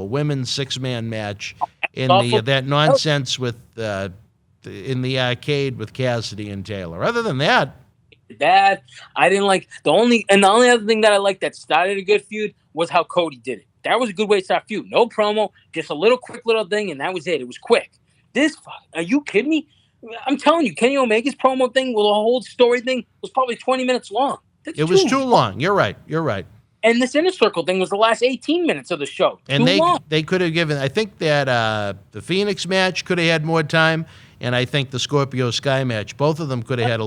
women's 6-man match in that nonsense with in the arcade with Cassidy and Taylor. Other than that, I didn't like the only other thing that I liked that started a good feud was how Cody did it. That was a good way to start a feud. No promo, just a quick little thing, and that was it. It was quick. Are you kidding me? I'm telling you, Kenny Omega's promo thing with the whole story thing was probably 20 minutes long. it was too long. You're right. And this Inner Circle thing was the last 18 minutes of the show. And too long. they could have given. I think that the Phoenix match could have had more time, and I think the Scorpio Sky match, both of them could have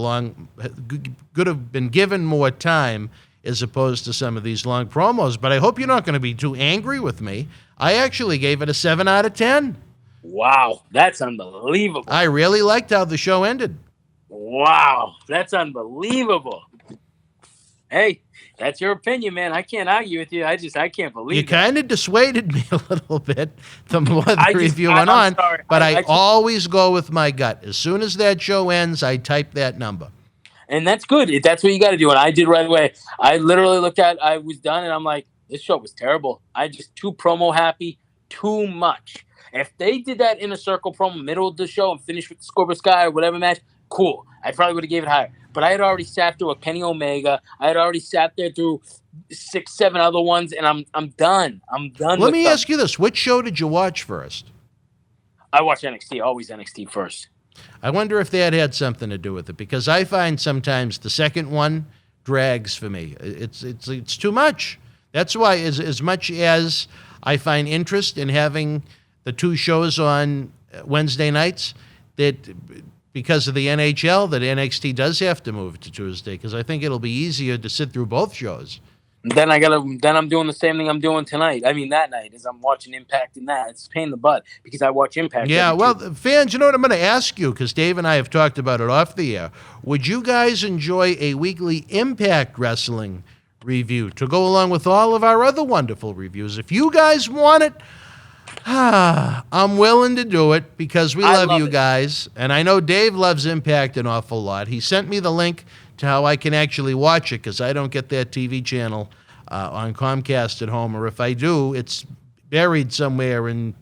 could have been given more time as opposed to some of these long promos. But I hope you're not going to be too angry with me. I actually gave it a 7 out of 10. Wow, that's unbelievable. I really liked how the show ended. Wow, that's unbelievable. Hey, that's your opinion, man. I can't argue with you. I can't believe You it. kind of dissuaded me a little bit the more the I just- review I'm went on, sorry. but I I always go with my gut. As soon as that show ends, I type that number. And that's good. That's what you got to do. And I did right away. I literally I was done, and I'm like, this show was terrible. I just too promo happy, too much. If they did that Inner Circle promo middle of the show and finished with the Scorpio Sky or whatever match, cool. I probably would have gave it higher. But I had already sat through a Kenny Omega. I had already sat there through 6, 7 other ones, and I'm done. I'm done. Let me ask you this: which show did you watch first? I watch NXT. Always NXT first. I wonder if that had something to do with it, because I find sometimes the second one drags for me. It's too much. That's why, as much as I find interest in having the 2 shows on Wednesday nights, that because of the NHL, that NXT does have to move to Tuesday, because I think it'll be easier to sit through both shows Then I'm doing the same thing I'm doing tonight. I mean, that night is I'm watching Impact and that. It's a pain in the butt because I watch Impact. Yeah, well, fans, you know what I'm going to ask you, because Dave and I have talked about it off the air. Would you guys enjoy a weekly Impact Wrestling review to go along with all of our other wonderful reviews? If you guys want it, I'm willing to do it because we love you guys. And I know Dave loves Impact an awful lot. He sent me the link to how I can actually watch it because I don't get that TV channel on Comcast at home, or if I do, it's buried somewhere in,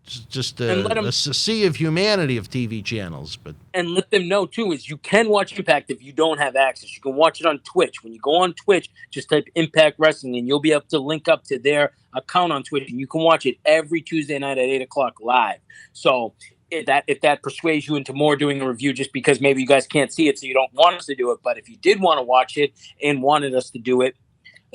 just a sea of humanity of TV channels. But and let them know too is you can watch Impact if you don't have access. You can watch it on Twitch. When you go on Twitch, just type Impact Wrestling and you'll be able to link up to their account on Twitch, and you can watch it every Tuesday night at 8:00 live. So if that persuades you into more doing a review, just because maybe you guys can't see it, so you don't want us to do it, but if you did want to watch it and wanted us to do it,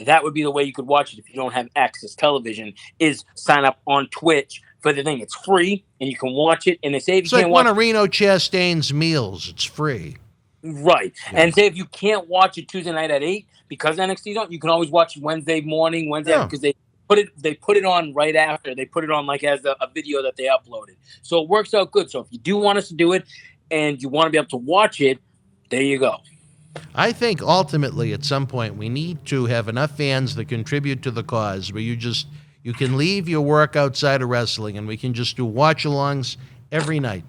that would be the way you could watch it if you don't have access television, is sign up on Twitch for the thing. It's free, and you can watch it. And they say if you can't watch one of Reno Chastain's meals, it's free. Right. Yeah. And say if you can't watch it Tuesday night at 8 because NXT's on, you can always watch it Wednesday morning, because they put it on right after. They put it on like as a video that they uploaded. So it works out good. So if you do want us to do it and you want to be able to watch it, there you go. I think ultimately at some point we need to have enough fans that contribute to the cause where you can leave your work outside of wrestling and we can just do watch-alongs every night.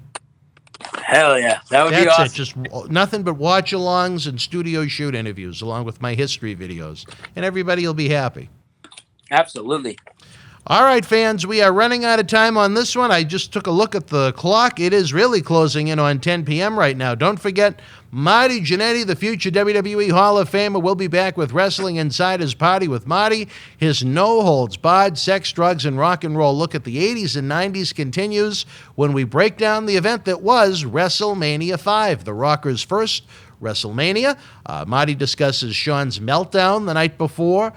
Hell yeah. That would be awesome. That's it. Just nothing but watch-alongs and studio shoot interviews along with my history videos. And everybody will be happy. Absolutely. All right, fans, we are running out of time on this one. I just took a look at the clock. It is really closing in on 10 p.m. right now. Don't forget, Marty Jannetty, the future WWE Hall of Famer, will be back with Wrestling Insider's Party with Marty. His no-holds-barred sex, drugs, and rock and roll look at the 80s and 90s continues when we break down the event that was WrestleMania 5, the Rockers' first WrestleMania. Marty discusses Shawn's meltdown the night before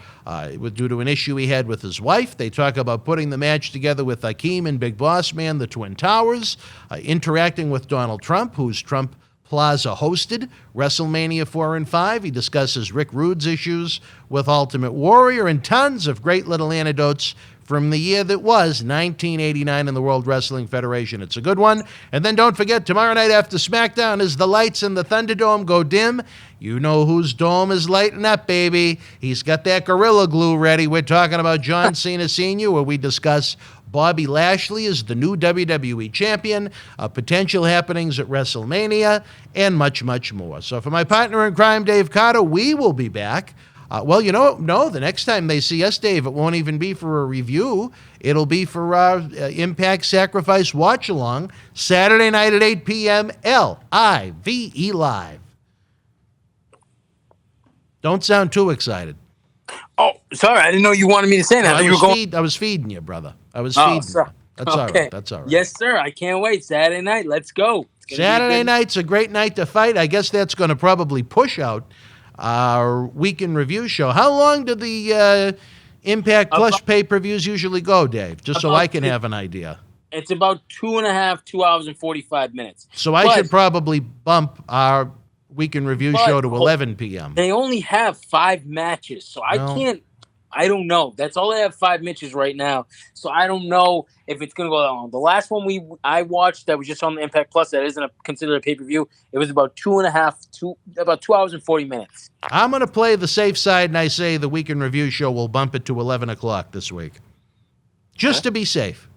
due to an issue he had with his wife. They talk about putting the match together with Hakeem and Big Boss Man, the Twin Towers, interacting with Donald Trump, whose Trump Plaza hosted WrestleMania 4 and 5. He discusses Rick Rude's issues with Ultimate Warrior and tons of great little anecdotes from the year that was 1989 in the World Wrestling Federation. It's a good one. And then don't forget, tomorrow night after SmackDown, as the lights in the Thunderdome go dim, you know whose dome is lighting up, baby. He's got that Gorilla Glue ready. We're talking about John Cena Sr., where we discuss Bobby Lashley as the new WWE champion, potential happenings at WrestleMania, and much, much more. So for my partner in crime, Dave Carter, we will be back. The next time they see us, Dave, it won't even be for a review. It'll be for our Impact Sacrifice Watch-Along, Saturday night at 8 p.m., LIVE Live. Don't sound too excited. Oh, sorry. I didn't know you wanted me to say that. I was feeding you, brother. I was feeding you. That's all right. That's all right. Yes, sir. I can't wait. Saturday night. Let's go. Saturday night's a great night to fight. I guess that's going to probably push out our weekend review show. How long do the Impact Plus pay-per-views usually go, Dave? Just so I can have an idea. It's about 2 hours and 45 minutes. So I should probably bump our weekend review show to 11 p.m. They only have 5 matches, so I don't know. That's all they have, 5 matches right now. So I don't know if it's going to go that long. The last one I watched that was just on the Impact Plus, that isn't considered a pay-per-view, it was about 2 hours and 40 minutes. I'm going to play the safe side, and I say the weekend review show will bump it to 11 o'clock this week. Just to be safe.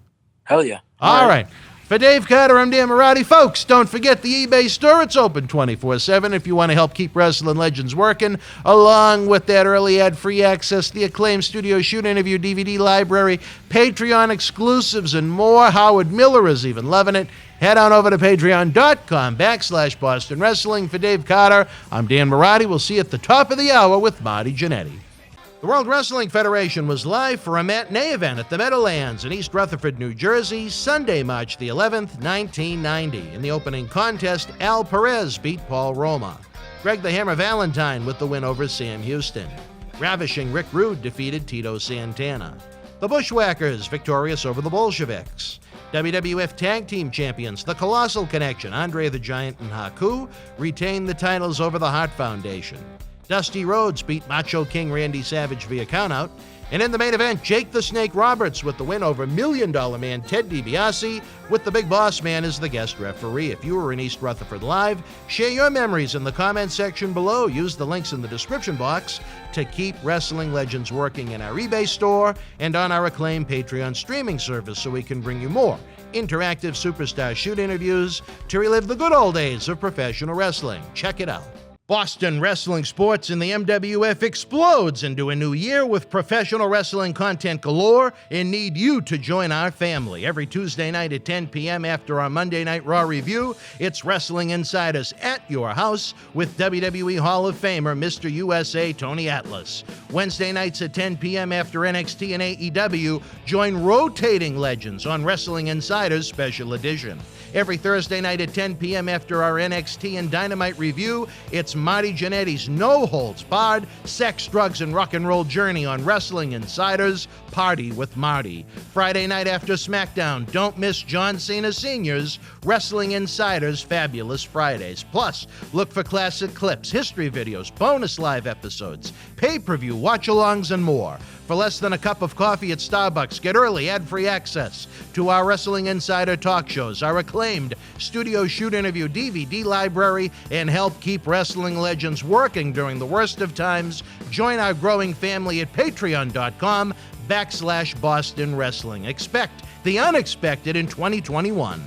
Hell yeah. All right. For Dave Carter, I'm Dan Mirade. Folks, don't forget the eBay store. It's open 24/7 if you want to help keep Wrestling Legends working. Along with that early ad-free access, the Acclaimed Studio Shoot Interview DVD library, Patreon exclusives, and more. Howard Miller is even loving it. Head on over to patreon.com/Boston Wrestling. For Dave Carter, I'm Dan Mirade. We'll see you at the top of the hour with Marty Jannetty. The World Wrestling Federation was live for a matinee event at the Meadowlands in East Rutherford, New Jersey, Sunday, March the 11th, 1990. In the opening contest, Al Perez beat Paul Roma. Greg the Hammer Valentine with the win over Sam Houston. Ravishing Rick Rude defeated Tito Santana. The Bushwhackers victorious over the Bolsheviks. WWF Tag Team Champions, the Colossal Connection, Andre the Giant and Haku, retained the titles over the Hart Foundation. Dusty Rhodes beat Macho King Randy Savage via countout. And in the main event, Jake the Snake Roberts with the win over Million Dollar Man Ted DiBiase, with the Big Boss Man as the guest referee. If you were in East Rutherford Live, share your memories in the comment section below. Use the links in the description box to keep Wrestling Legends working in our eBay store and on our acclaimed Patreon streaming service so we can bring you more interactive superstar shoot interviews to relive the good old days of professional wrestling. Check it out. Boston wrestling sports in the MWF explodes into a new year with professional wrestling content galore and need you to join our family. Every Tuesday night at 10 p.m. after our Monday Night Raw review, it's Wrestling Insiders at your house with WWE Hall of Famer Mr. USA Tony Atlas. Wednesday nights at 10 p.m. after NXT and AEW, join rotating legends on Wrestling Insiders Special Edition. Every Thursday night at 10 p.m. after our NXT and Dynamite review, it's Marty Jannetty's no-holds-barred sex, drugs, and rock and roll journey on Wrestling Insiders Party with Marty. Friday night after SmackDown, don't miss John Cena Sr.'s Wrestling Insiders Fabulous Fridays. Plus, look for classic clips, history videos, bonus live episodes, pay-per-view watch-alongs, and more. For less than a cup of coffee at Starbucks, get early ad-free access to our Wrestling Insider talk shows, our acclaimed studio shoot interview DVD library, and help keep Wrestling Legends working during the worst of times. Join our growing family at patreon.com/Boston Wrestling. Expect the unexpected in 2021.